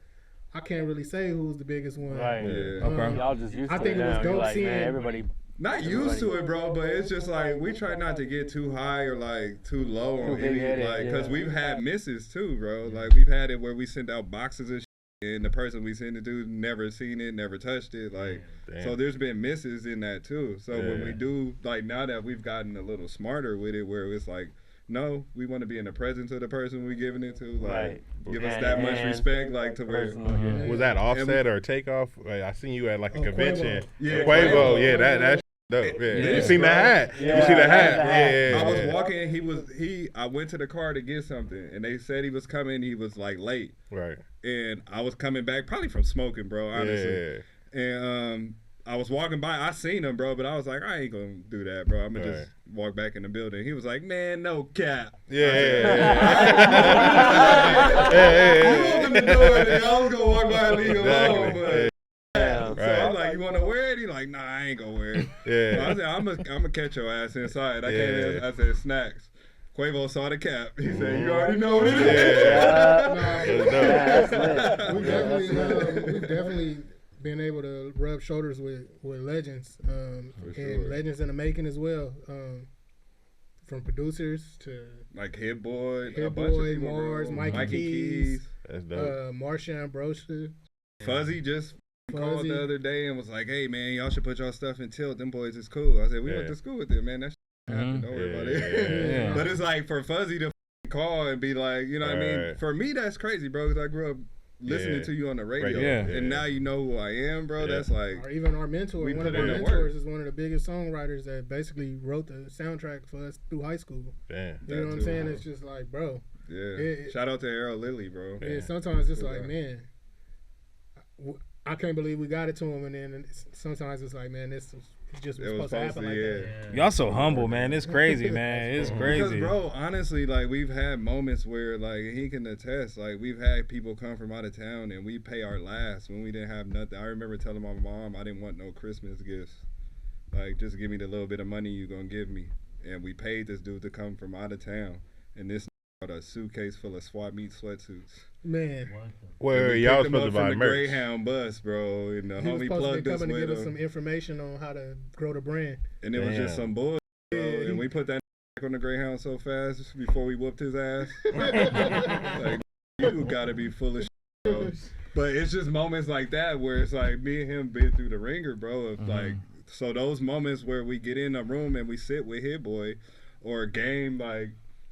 can't really say who's the biggest one. Right. yeah. Okay. Y'all just used I to think it it was now. You're dope like, seeing- man, everybody. Not used to it, bro, but it's just like we try not to get too high or like too low Too on any, big-headed, like, because yeah. we've had misses too, bro. Like we've had it where we send out boxes of shit and the person we send it to never seen it, never touched it, like. Damn. So there's been misses in that too. So when Yeah. we do, like now that we've gotten a little smarter with it, where it's like, no, we want to be in the presence of the person we're giving it to, like Right. give us Hand that in much hand, respect, like to where. personal, yeah. Was that Offset or Takeoff? Like, I seen you at like a Oh, convention. Quavo. Yeah, Quavo. Quavo. Yeah, that's dope. Yeah. Yeah. You seen the Bro. hat? Yeah, You see the I hat? got the hat. Yeah. I was yeah. walking. I went to the car to get something, and they said he was coming. He was like late, Right. and I was coming back probably from smoking, bro. Honestly, Yeah. and I was walking by. I seen him, bro, but I was like, I ain't gonna do that, bro. I'm gonna Right. just walk back in the building. He was like, man, no cap. Yeah. You open the door, and I was gonna walk by and leave him alone, Exactly. but. Damn. So I'm like, you want to wear it? He like, nah, I ain't gonna wear it. So I Yeah. said, I'm gonna catch your ass inside. I came Yeah. in, I said, Snacks. Quavo saw the cap. He said, "You already know what it is." That's lit. We've definitely been able to rub shoulders with legends, and legends in the making as well. From producers to like Hit Boy, Hit a bunch of Boy, people, Mars, bro. Mikey Keys. That's dope. Marsha Ambrosius. Fuzzy just called the other day and was like, "Hey man, y'all should put y'all stuff in Tilt. Them boys is cool." I said, "We went to school with them, man. That shit happened. Don't worry about it." Yeah. But it's like for Fuzzy to call and be like, you know what I mean? Right. For me, that's crazy, bro. Because I grew up listening to you on the radio, Yeah. and now you know who I am, bro. Yeah. That's like, Or even our mentor, We one put of our in the mentors work. is one of the biggest songwriters that basically wrote the soundtrack for us through high school. Damn. You know what I'm too, saying? bro. It's just like, bro. yeah. Shout out to Errol Lilly, bro. Yeah. Sometimes it's like, Yeah. man, I can't believe we got it to him, and then sometimes it's like, man, this is just It was supposed to happen like that. Yeah. Y'all so humble, man. It's crazy, man. It's Because, crazy. bro, honestly, like, we've had moments where, like, he can attest, like, we've had people come from out of town and we pay our last when we didn't have nothing. I remember telling my mom I didn't want no Christmas gifts. Like, just give me the little bit of money you gonna give me. And we paid this dude to come from out of town. And this brought a suitcase full of swap meet sweatsuits. Man, What the? Where And we y'all picked him supposed to up from buy the merch? Greyhound bus, bro. And the he was homie supposed to plugged be us coming to with give us him. some information on how to grow the brand. And it was just Damn. some bull, bro. Yeah. And we put that on the Greyhound so fast before we whooped his ass. Like, you gotta be full of shit, bro. But it's just moments like that where it's like me and him been through the ringer, bro. Of like, so those moments where we get in a room and we sit with Hit Boy, or a game like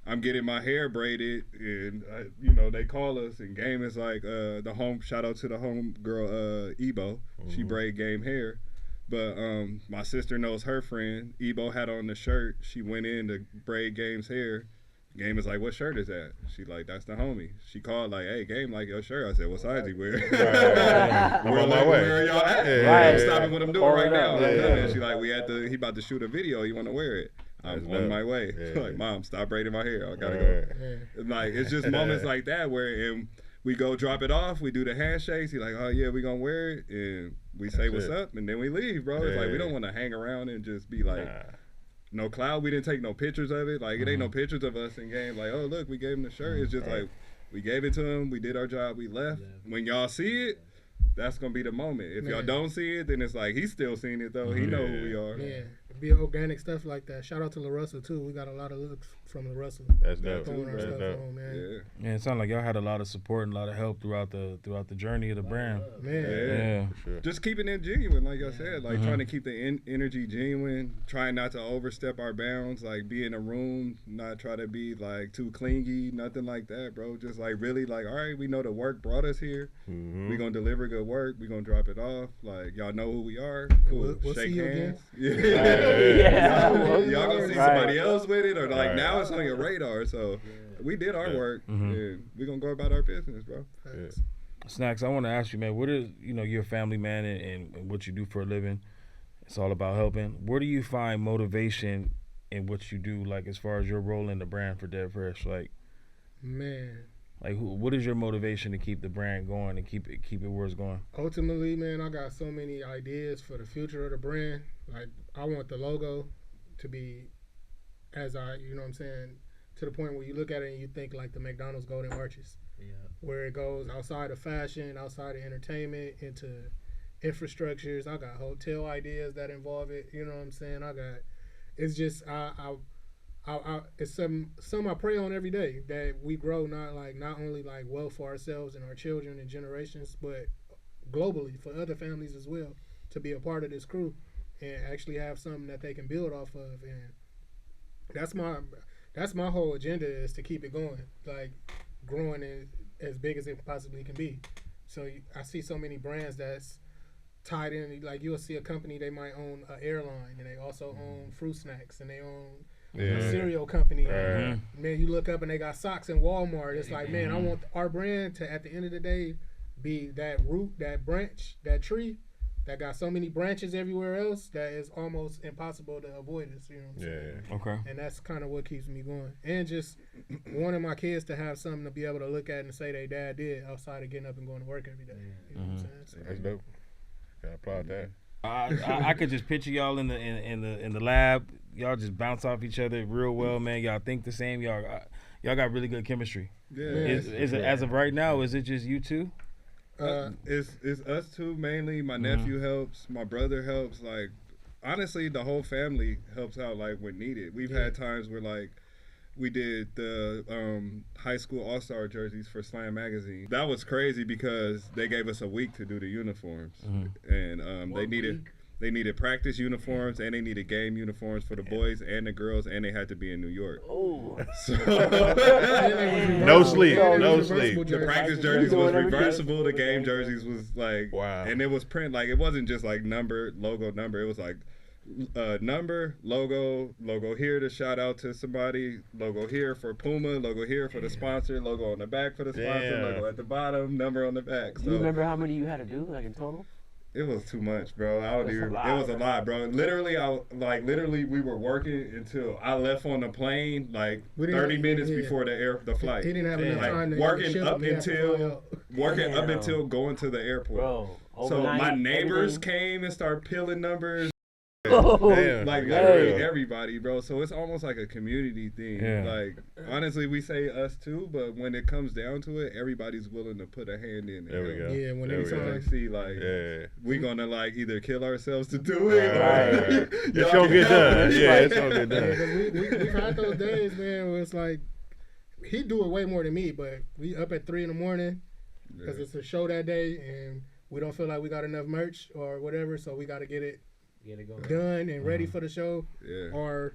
I'm getting my hair braided, and you know they call us, and Game is like the home. Shout out to the home girl Ebo. She braid Game hair. But my sister knows her friend. Ebo had on the shirt. She went in to braid Game's hair. Game is like, "What shirt is that?" She like, "That's the homie." She called like, "Hey, Game, like your shirt." I said, "What size he wear?" I'm on my way. Where y'all at? Yeah. I'm stopping what I'm doing right now. Yeah. She like, he about to shoot a video. You want to wear it? I'm That's on dope. my way. Yeah. Like, Mom, stop braiding my hair. I gotta Right. go. Like, it's just moments like that where we go drop it off. We do the handshakes. He's like, "Oh yeah, we gonna wear it," and we say That's what's it. up, and then we leave, bro. It's like we Yeah. don't want to hang around and just be like. Nah. No cloud. We didn't take no pictures of it. Like, it ain't no pictures of us in Game. Like, oh look, we gave him the shirt. It's just like we gave it to him. We did our job. We left. When y'all see it, that's gonna be the moment. If y'all Man. don't see it, then it's like he's still seeing it though. He know who we are. Yeah, be organic stuff like that. Shout out to LaRussell too. We got a lot of looks from LaRussell. That's dope. Throwing our That's stuff dope. on, man. Yeah. Yeah, it sounded like y'all had a lot of support and a lot of help throughout the journey of the brand. Man, Yeah. For sure. Just keeping it genuine, like I said, like trying to keep the energy genuine, trying not to overstep our bounds, like be in a room, not try to be like too clingy, nothing like that, bro. Just like really like, all right, we know the work brought us here. Mhm. We gonna deliver good work. We gonna drop it off. Like y'all know who we are. Cool. We'll Shake see you hands. again. Yeah. Y'all gonna see Right. somebody else with it, or like Right. now it's on your radar. So we did our work, and we gonna go about our business, bro. Facts. Snacks, I want to ask you, man, what is, you're a family man and what you do for a living, it's all about helping. Where do you find motivation in what you do, like as far as your role in the brand for Dead Fresh? Like Man, what is your motivation to keep the brand going and keep it where it's going? ultimately, man, I got so many ideas for the future of the brand. Like, I want the logo to be you know what I'm saying, to the point where you look at it and you think like the McDonald's Golden Arches, Yeah. where it goes outside of fashion, outside of entertainment, into infrastructures. I got hotel ideas that involve it. You know what I'm saying? It's just it's some I pray on every day, that we grow not only like wealth for ourselves and our children and generations, but globally for other families as well, to be a part of this crew and actually have something that they can build off of. And that's my whole agenda, is to keep it going, like growing as big as it possibly can be. So I see so many brands that's tied in. Like, you'll see a company, they might own an airline, and they also own fruit snacks, and they own a cereal company. Man, you look up and they got socks in Walmart. It's like, man, I want our brand to, at the end of the day, be that root, that branch, that tree that got so many branches everywhere else that is almost impossible to avoid us. You know what I'm saying? Okay. And that's kind of what keeps me going. And just wanting my kids to have something to be able to look at and say their dad did outside of getting up and going to work every day. You know what I'm saying? So, That's dope. Gotta applaud that. I could just picture y'all in the lab. Y'all just bounce off each other real well, man. Y'all think the same. Y'all got really good chemistry. Yeah. Is it as of right now? Is it just you two? It's us two mainly. My nephew helps. My brother helps. Like, honestly, the whole family helps out like when needed. We've had times where like we did the high school all-star jerseys for Slam magazine. That was crazy because they gave us a week to do the uniforms, and they needed practice uniforms and they needed game uniforms for the boys and the girls, and they had to be in New York. Oh, So No sleep. The practice jerseys was reversible. The game jerseys was like, wow. And it was print, like, it wasn't just like number, logo, number. It was like number, logo here to shout out to somebody, logo here for Puma, logo here for the sponsor, logo on the back for the sponsor, logo at the bottom, number on the back. So do you remember how many you had to do, like in total? it was too much, bro. It was a lot, bro. Literally, we were working until I left on the plane, like 30 minutes before the flight. He didn't have enough time to working up until going to the airport. Bro, so my neighbors came and started peeling numbers. Oh, Like everybody, bro. So it's almost like a community thing. Yeah. Like, honestly, we say us too, but when it comes down to it, everybody's willing to put a hand in. There we go. Yeah, when There we go. anytime. See, like, we gonna like either kill ourselves to do it. Or It's gonna get done. Yeah, it's gonna get Yeah, done. 'cause we've had those days, man, where it's like he do it way more than me, but we up at 3 a.m. because it's a show that day, and we don't feel like we got enough merch or whatever, so we got to get it done and ready for the show. Yeah. Or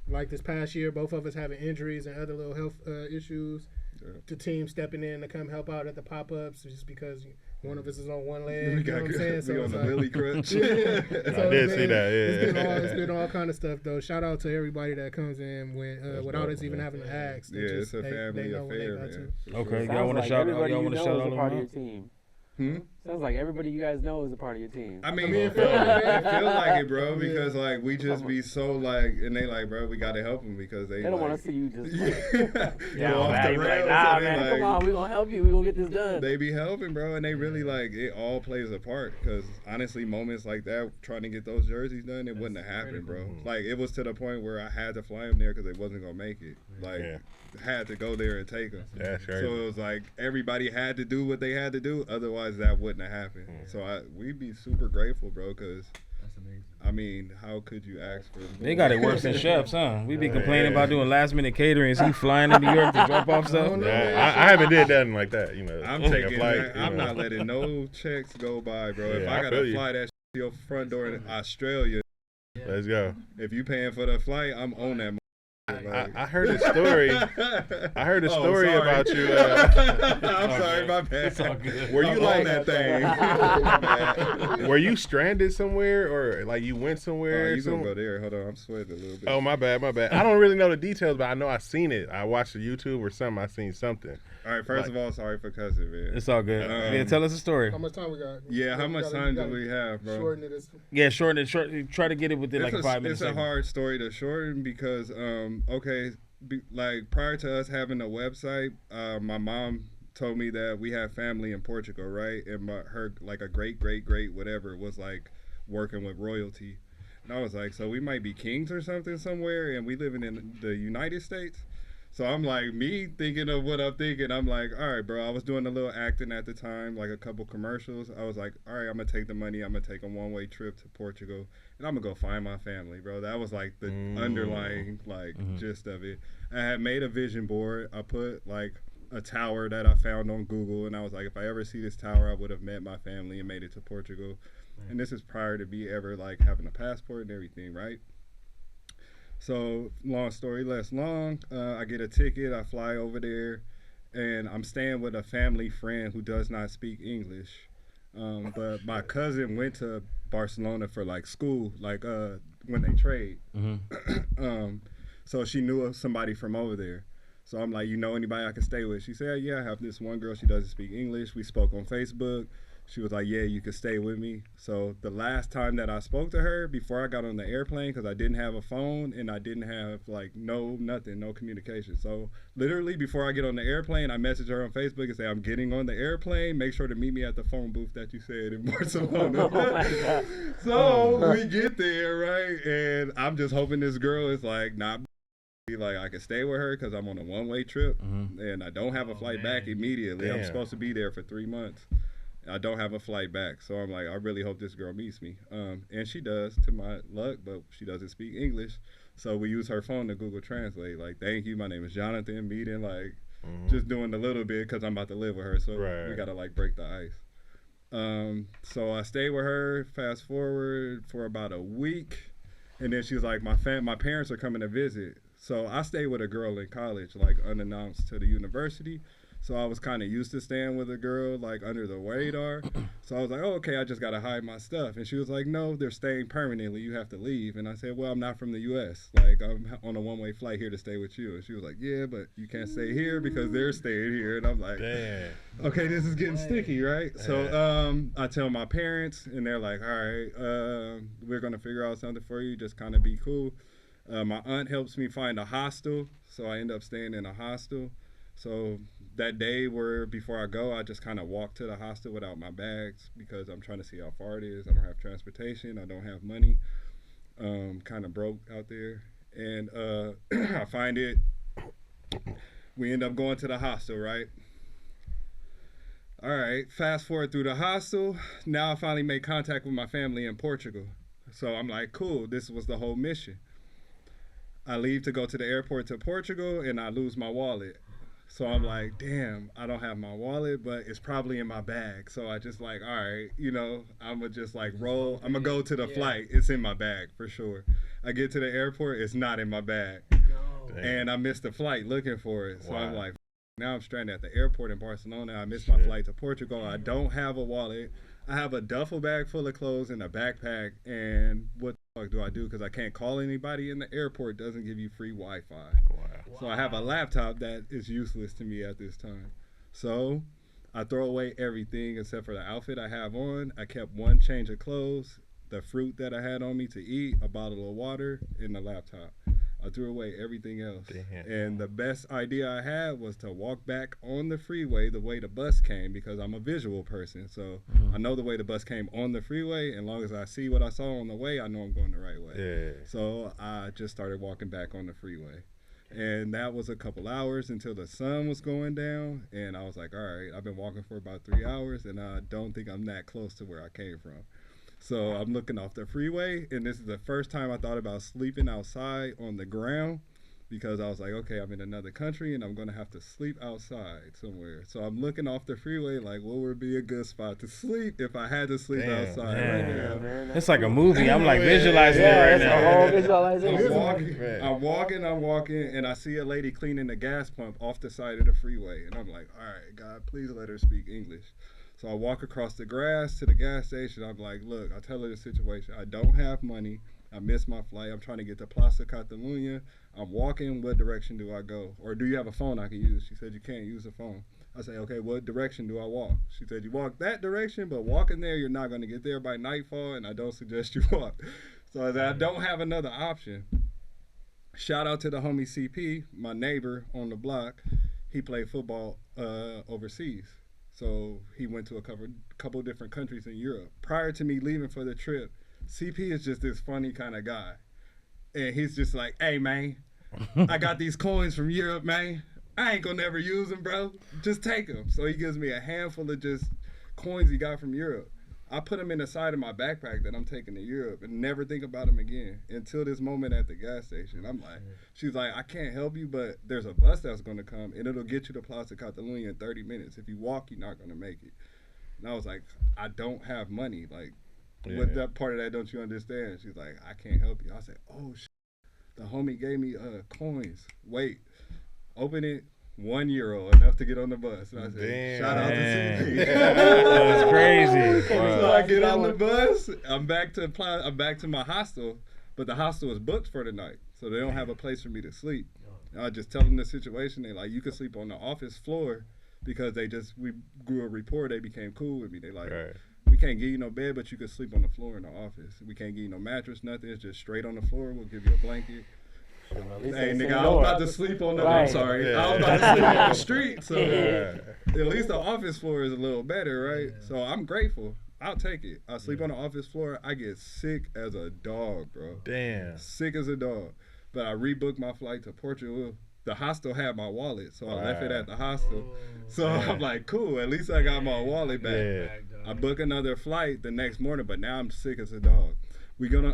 like this past year, both of us having injuries and other little health issues. The team stepping in to come help out at the pop-ups just because one of us is on one leg. We got what I'm saying? we on the Lily crutch. So I did see that. It's been all kind of stuff though. Shout out to everybody that comes in without us even having to ask. Yeah, it's a family affair, man. Okay, Sounds y'all want to like shout everybody out? Y'all you want to know shout is out a part of on your team. Hmm? Sounds like everybody you guys know is a part of your team. I mean, it feel like it, bro, because like we just be so like, and they like, bro, we gotta help them because they don't like, want to see you just go off the rails. nah, so they, man, like, come on, we gonna help you. We gonna get this done. They be helping, bro, and they really like it. All plays a part because honestly, moments like that, trying to get those jerseys done, it wouldn't have happened, bro. Like it was to the point where I had to fly them there because they wasn't gonna make it. Like had to go there and take them. That's crazy. So it was like everybody had to do what they had to do, otherwise that wouldn't have happened. So we'd be super grateful, bro, because That's amazing. I mean, how could you ask for? They got it worse than chefs, huh? We be complaining about doing last minute catering. Is he flying to New York to drop off stuff? Yeah, I haven't did nothing like that, you know. I'm take taking a flight, that. I'm not letting no checks go by, bro. If I gotta fly that to your front door in Australia, Let's go. if you paying for the flight, I'm on that. I heard a story. I heard a story sorry. about you. I'm sorry, my bad. It's all good. Were you I'm like on that thing? Were you stranded somewhere, or like you went somewhere? You gonna go there? Hold on, I'm sweating a little bit. Oh, my bad. I don't really know the details, but I know I seen it. I watched the YouTube or something. I seen something. All right, first of all, sorry for cussing, man. It's all good. Yeah, tell us a story. How much time we got? Yeah, how much time do we have, bro? Shorten it. Yeah, short. Try to get it within like a 5 minutes. It's a hard story to shorten because, like prior to us having a website, my mom told me that we have family in Portugal, right? And her like a great whatever was like working with royalty, and I was like, so we might be kings or something somewhere, and we living in the United States. So I'm like, me thinking of what I'm thinking, I'm like, all right, bro, I was doing a little acting at the time, like a couple commercials. I was like, all right, I'm going to take the money. I'm going to take a one-way trip to Portugal, and I'm going to go find my family, bro. That was like the underlying, like, gist of it. I had made a vision board. I put, like, a tower that I found on Google, and I was like, if I ever see this tower, I would have met my family and made it to Portugal. Right. And this is prior to me ever, like, having a passport and everything, right? So, long story less long, I get a ticket, I fly over there, and I'm staying with a family friend who does not speak English. But my cousin went to Barcelona for like school, like when they trade. So she knew of somebody from over there. So I'm like, you know anybody I can stay with? She said, yeah, I have this one girl, she doesn't speak English. We spoke on Facebook. She was like, yeah, you could stay with me. So the last time that I spoke to her before I got on the airplane, because I didn't have a phone and I didn't have like no communication. So literally before I get on the airplane, I message her on Facebook and say, I'm getting on the airplane. Make sure to meet me at the phone booth that you said in Barcelona. Oh my God. So we get there, right? And I'm just hoping this girl is like, not like I can stay with her because I'm on a one-way trip and I don't have a flight back immediately. I'm supposed to be there for 3 months. I don't have a flight back, so I'm like, I really hope this girl meets me. And she does, to my luck, but she doesn't speak English. So we use her phone to Google Translate. Like, thank you, my name is Jonathan, meeting, like, just doing a little bit because I'm about to live with her. So we got to, like, break the ice. So I stayed with her, fast forward, for about a week. And then she was like, my parents are coming to visit. So I stayed with a girl in college, like, unannounced to the university. So I was kind of used to staying with a girl, like, under the radar. So I was like, oh, okay, I just got to hide my stuff. And she was like, no, they're staying permanently. You have to leave. And I said, well, I'm not from the U.S. Like, I'm on a one-way flight here to stay with you. And she was like, yeah, but you can't stay here because they're staying here. And I'm like, damn. Okay, this is getting sticky, right? Damn. So I tell my parents, and they're like, all right, we're going to figure out something for you. Just kind of be cool. My aunt helps me find a hostel. So I end up staying in a hostel. So that day before I go, I just kind of walk to the hostel without my bags because I'm trying to see how far it is. I don't have transportation. I don't have money. Kind of broke out there. And I find it. We end up going to the hostel, right? All right, fast forward through the hostel. Now I finally make contact with my family in Portugal. So I'm like, cool, this was the whole mission. I leave to go to the airport to Portugal and I lose my wallet. So I'm like, damn, I don't have my wallet, but it's probably in my bag. So I just like, all right, I'm going to just like roll. I'm going to go to the flight. It's in my bag for sure. I get to the airport. It's not in my bag. No. And I missed the flight looking for it. So I'm like, now I'm stranded at the airport in Barcelona. I missed my flight to Portugal. I don't have a wallet. I have a duffel bag full of clothes and a backpack. And what the fuck do I do? Because I can't call anybody in the airport. Doesn't give you free Wi-Fi. Wow. So I have a laptop that is useless to me at this time. So I throw away everything except for the outfit I have on. I kept one change of clothes, the fruit that I had on me to eat, a bottle of water, and the laptop. I threw away everything else. Damn. And the best idea I had was to walk back on the freeway the way the bus came because I'm a visual person. So I know the way the bus came on the freeway. And as long as I see what I saw on the way, I know I'm going the right way. Yeah. So I just started walking back on the freeway. And that was a couple hours until the sun was going down. And I was like, all right, I've been walking for about 3 hours and I don't think I'm that close to where I came from. So I'm looking off the freeway, and this is the first time I thought about sleeping outside on the ground because I was like, okay, I'm in another country, and I'm going to have to sleep outside somewhere. So I'm looking off the freeway like, what would be a good spot to sleep if I had to sleep outside right now? It's like a movie. I'm like visualizing it right now. I'm walking, and I see a lady cleaning the gas pump off the side of the freeway. And I'm like, all right, God, please let her speak English. So I walk across the grass to the gas station. I'm like, look, I tell her the situation. I don't have money. I missed my flight. I'm trying to get to Plaza Catalunya. I'm walking. What direction do I go? Or do you have a phone I can use? She said, you can't use a phone. I say, okay, what direction do I walk? She said, you walk that direction, but walking there, you're not going to get there by nightfall, and I don't suggest you walk. So I said, I don't have another option. Shout out to the homie CP, my neighbor on the block. He played football overseas. So he went to a couple different countries in Europe. Prior to me leaving for the trip, CP is just this funny kind of guy. And he's just like, hey, man, I got these coins from Europe, man. I ain't gonna never use them, bro. Just take them. So he gives me a handful of just coins he got from Europe. I put them in the side of my backpack that I'm taking to Europe and never think about them again until this moment at the gas station. I'm like, she's like, I can't help you, but there's a bus that's going to come and it'll get you to Plaza Catalunya in 30 minutes. If you walk, you're not going to make it. And I was like, I don't have money. Like, what that part of that don't you understand? She's like, I can't help you. I said, oh, shit. The homie gave me coins. Wait, open it. €1, enough to get on the bus. And I said, shout out to CP. That's crazy. So I get on the bus. I'm back to my hostel, but the hostel is booked for the night, so they don't have a place for me to sleep. I just tell them the situation. They're like, you can sleep on the office floor. because we grew a rapport. They became cool with me. They like, Right. we can't give you no bed, but you can sleep on the floor in the office. We can't give you no mattress, nothing. It's just straight on the floor. We'll give you a blanket. Hey, nigga, I was about to sleep on the. Right. I'm sorry. Yeah. I was about to sleep on the street. So at least the office floor is a little better, right? Yeah. So I'm grateful. I'll take it. I sleep on the office floor. I get sick as a dog, bro. Damn. Sick as a dog. But I rebooked my flight to Portugal. The hostel had my wallet, so I left it at the hostel. So I'm like, cool. At least I got my wallet back. Yeah. I book another flight the next morning, but now I'm sick as a dog.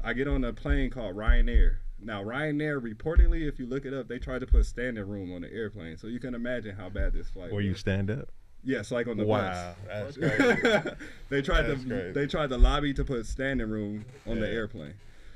I get on a plane called Ryanair. Now Ryanair, reportedly, if you look it up, they tried to put standing room on the airplane, so you can imagine how bad this flight Where you was. stand up? Yes, like on the Wow, bus. that's crazy. They tried That's crazy. they tried to lobby to put standing room on the Yeah. airplane.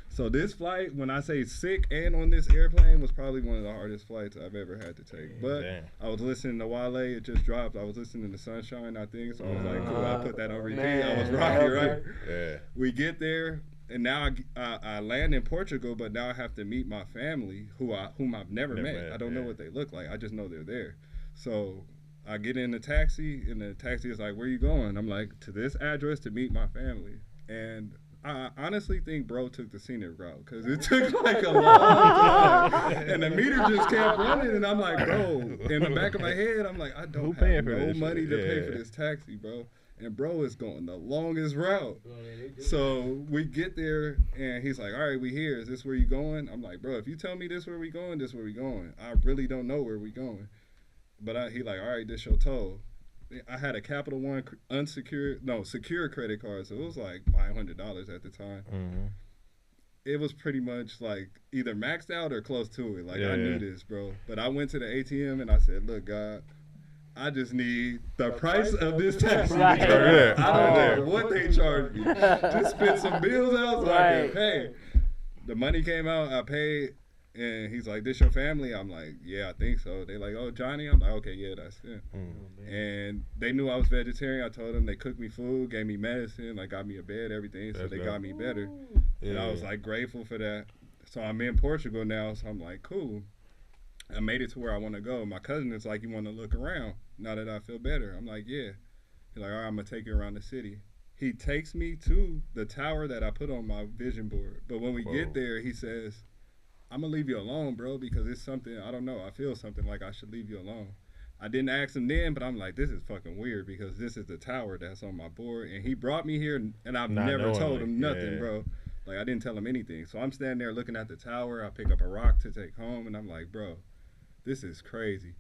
So this flight, when I say sick and on this airplane, was probably one of the hardest flights I've ever had to take. But Damn. I was listening to Wale, it just dropped. I was listening to Sunshine, I think. So I was like, cool, I put that on repeat. I was Man, rocking, okay. right? Yeah. We get there, and now I land in Portugal, but now I have to meet my family, whom I've never met. I don't know yeah. what they look like. I just know they're there. So I get in the taxi, and the taxi is like, where you going? I'm like, to this address to meet my family. And I honestly think bro took the scenic route because it took like a long time. And the meter just kept running, and I'm like, bro, in the back of my head, I'm like, I Who don't paying have for no this money shit? to pay Yeah. for this taxi, bro. And bro is going the longest route. So we get there, and he's like, all right, we here. Is this where you going? I'm like, bro, if you tell me this where we going, this where we going. I really don't know where we going. But he like, all right, this your toll. I had a Capital One secure credit card, so it was like $500 at the time. Mm-hmm. It was pretty much like either maxed out or close to it. Like I knew this, bro. But I went to the ATM and I said, look, God, I just need the price of this taxi. Right. I don't know what they charge me. Just spit some bills out so I can pay. The money came out, I paid. And he's like, this your family? I'm like, yeah, I think so. They like, oh, Johnny? I'm like, okay, yeah, that's it. And they knew I was vegetarian. I told them they cooked me food, gave me medicine, like got me a bed, everything. So That's they dope. got me better. And I Yeah. was like grateful for that. So I'm in Portugal now. So I'm like, cool. I made it to where I want to go. My cousin is like, you want to look around now that I feel better? I'm like, yeah. He's like, all right, I'm going to take you around the city. He takes me to the tower that I put on my vision board. But when we get there, he says, I'm going to leave you alone, bro, because it's something, I don't know, I feel something like I should leave you alone. I didn't ask him then, but I'm like, this is fucking weird because this is the tower that's on my board. And he brought me here, and I've Not never knowing, told like, him nothing, yeah. bro. Like, I didn't tell him anything. So I'm standing there looking at the tower. I pick up a rock to take home, and I'm like, bro, this is crazy.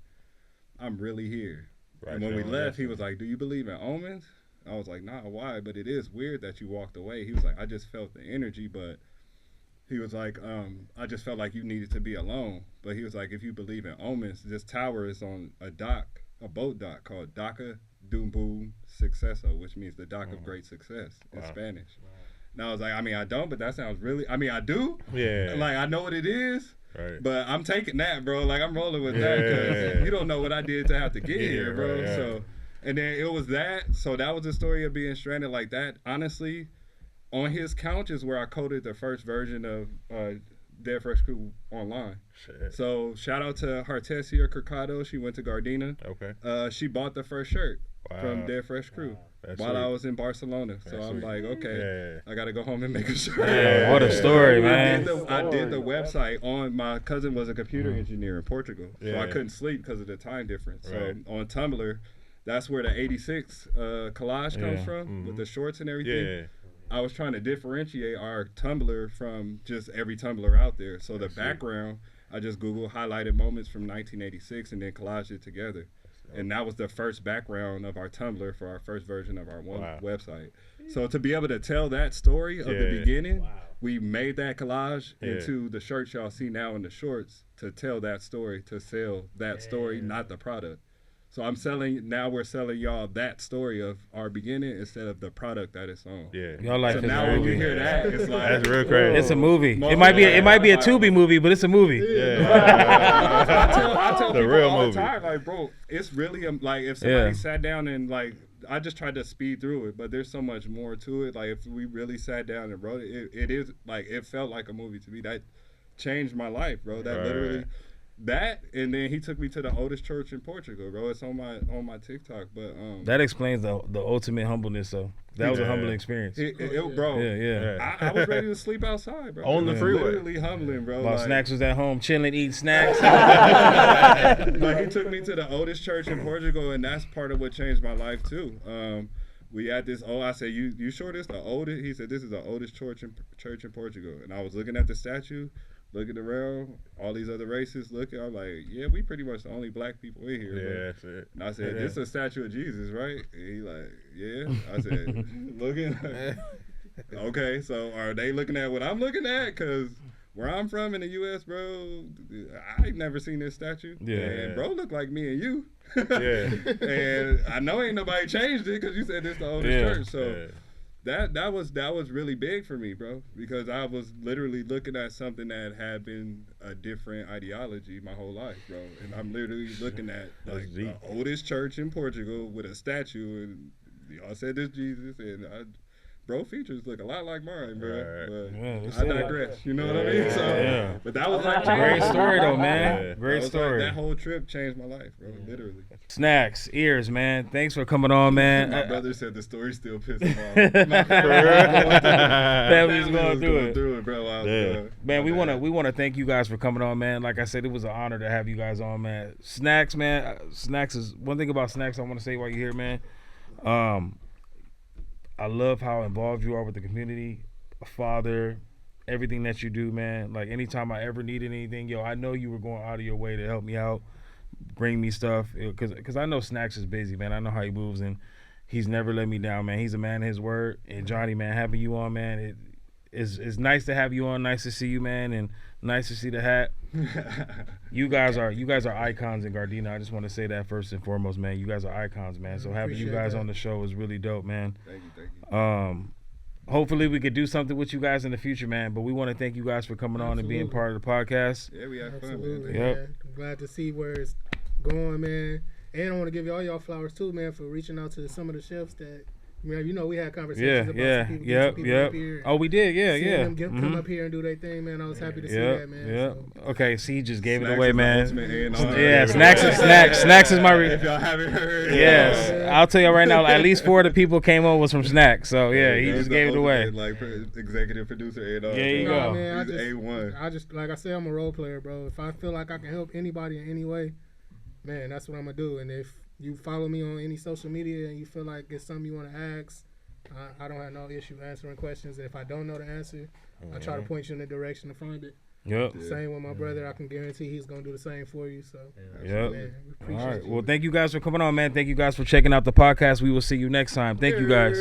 I'm really here. Right, And when we so, left, yeah. he was like, do you believe in omens? I was like, nah, why? But it is weird that you walked away. He was like, I just felt the energy, but he was like, I just felt like you needed to be alone. But he was like, if you believe in omens, this tower is on a boat dock called Doca Dumbu Suceso, which means the dock of great success in Spanish. And I was like, I mean, I don't, but that sounds really, I mean, I do. Yeah. Like, I know what it is. Right. But I'm taking that, bro. Like, I'm rolling with that because you don't know what I did to have to get here, bro. right, yeah. So, and then it was that. So that was the story of being stranded like that. Honestly, on his couch is where I coded the first version of Dead Fresh Crew online. Shit. So shout out to Hartesia Mercado. She went to Gardena. Okay. She bought the first shirt from Wow. Dead Fresh Crew That's while I sweet. was in Barcelona. So That's I'm sweet. like, okay, Yeah. I got to go home and make a shirt. Man, what a story, I man. did the website on, my cousin was a computer engineer in Portugal, so I Yeah. couldn't sleep because of the time difference. Right. So on Tumblr, that's where the 86 collage comes Yeah. from with the shorts and everything. Yeah. I was trying to differentiate our Tumblr from just every Tumblr out there. So the background, I just Googled highlighted moments from 1986 and then collaged it together. And that was the first background of our Tumblr for our first version of our website. So to be able to tell that story of the Yeah. beginning, we made that collage Yeah. into the shirts y'all see now in the shorts to tell that story, to sell that story, not the product. So we're selling y'all that story of our beginning instead of the product that it's on. Yeah. Your life So is a now when you movie. hear that, it's like That's real crazy. It's a movie. It might be a Tubi movie, but it's a movie. I tell The people real all movie. the time, like, bro, it's really like if somebody Yeah. sat down and like, I just tried to speed through it, but there's so much more to it. Like if we really sat down and wrote it, it is like it felt like a movie to me. That changed my life, bro. That Right. literally, that, and then he took me to the oldest church in Portugal, bro. It's on my TikTok, but That explains the ultimate humbleness, though. That was a humbling experience. Bro. Yeah. I was ready to sleep outside, bro. On the It was freeway. literally humbling, bro. While Like, Snax was at home chilling, eating snacks. like he took me to the oldest church in Portugal, and that's part of what changed my life too. We had this. I said, "You sure this the oldest?" He said, "This is the oldest church in Portugal." And I was looking at the statue, looking around, all these other races looking. I'm like, "Yeah, we pretty much the only black people in here." Yeah, that's it. And I said, "This is a statue of Jesus, right?" And he like, "Yeah." I said, "Looking." Okay, so are they looking at what I'm looking at? Cause where I'm from in the U.S., bro, I ain't never seen this statue. Yeah. And bro look like me and you. Yeah. And I know ain't nobody changed it because you said this the oldest church. So that was really big for me, bro, because I was literally looking at something that had been a different ideology my whole life, bro. And I'm literally looking at like the oldest church in Portugal with a statue, and y'all said this Jesus, and bro features look a lot like mine, bro. But I digress. You know what I mean? So, but that was like Great story, though, man. Yeah. Great that story. that whole trip changed my life, bro. Literally. Snax, Ears, man. Thanks for coming on, man. My brother said the story still pissed him off. My Family's going through it. bro. Man, we wanna thank you guys for coming on, man. Like I said, it was an honor to have you guys on, man. Snax, man. Snax is one thing about Snax I want to say while you're here, man. I love how involved you are with the community, a father, everything that you do, man. Like anytime I ever needed anything, I know you were going out of your way to help me out, bring me stuff, because I know Snax is busy, man. I know how he moves, and he's never let me down, man. He's a man of his word. And Johnny, man, having you on, man, it's nice to have you on. Nice to see you, man, and nice to see the hat. You guys are icons in Gardena. I just want to say that first and foremost, man. You guys are icons, man. So having you guys on the show is really dope, man. Thank you. Hopefully we could do something with you guys in the future, man. But we want to thank you guys for coming on and being part of the podcast. Yeah, we had fun, Absolutely, man. Yep. man. I'm glad to see where it's going, man. And I want to give y'all flowers too, man, for reaching out to some of the chefs that, we had conversations about some people up here. Oh, we did, Seeing them come up here and do their thing, man. I was happy to see that, man. So. Okay, see, he just gave Snax it away, is the man. ultimate A&R. Yeah, Snax is my. If y'all haven't heard. Yes, I'll tell you right now. At least 4 of the people came on was from Snax. So yeah, he That's just the gave it away. ultimate, Like executive producer A&R. Yeah, you bro. go. Man, He's A1. I just, like I said, I'm a role player, bro. If I feel like I can help anybody in any way, man, that's what I'm gonna do. And if you follow me on any social media and you feel like it's something you want to ask, I don't have no issue answering questions. If I don't know the answer, I try to point you in the direction to find it. Yep. Same with my brother. I can guarantee he's gonna do the same for you. So, Yep. man, we All appreciate right. you. Well, thank you guys for coming on, man. Thank you guys for checking out the podcast. We will see you next time. Thank you guys.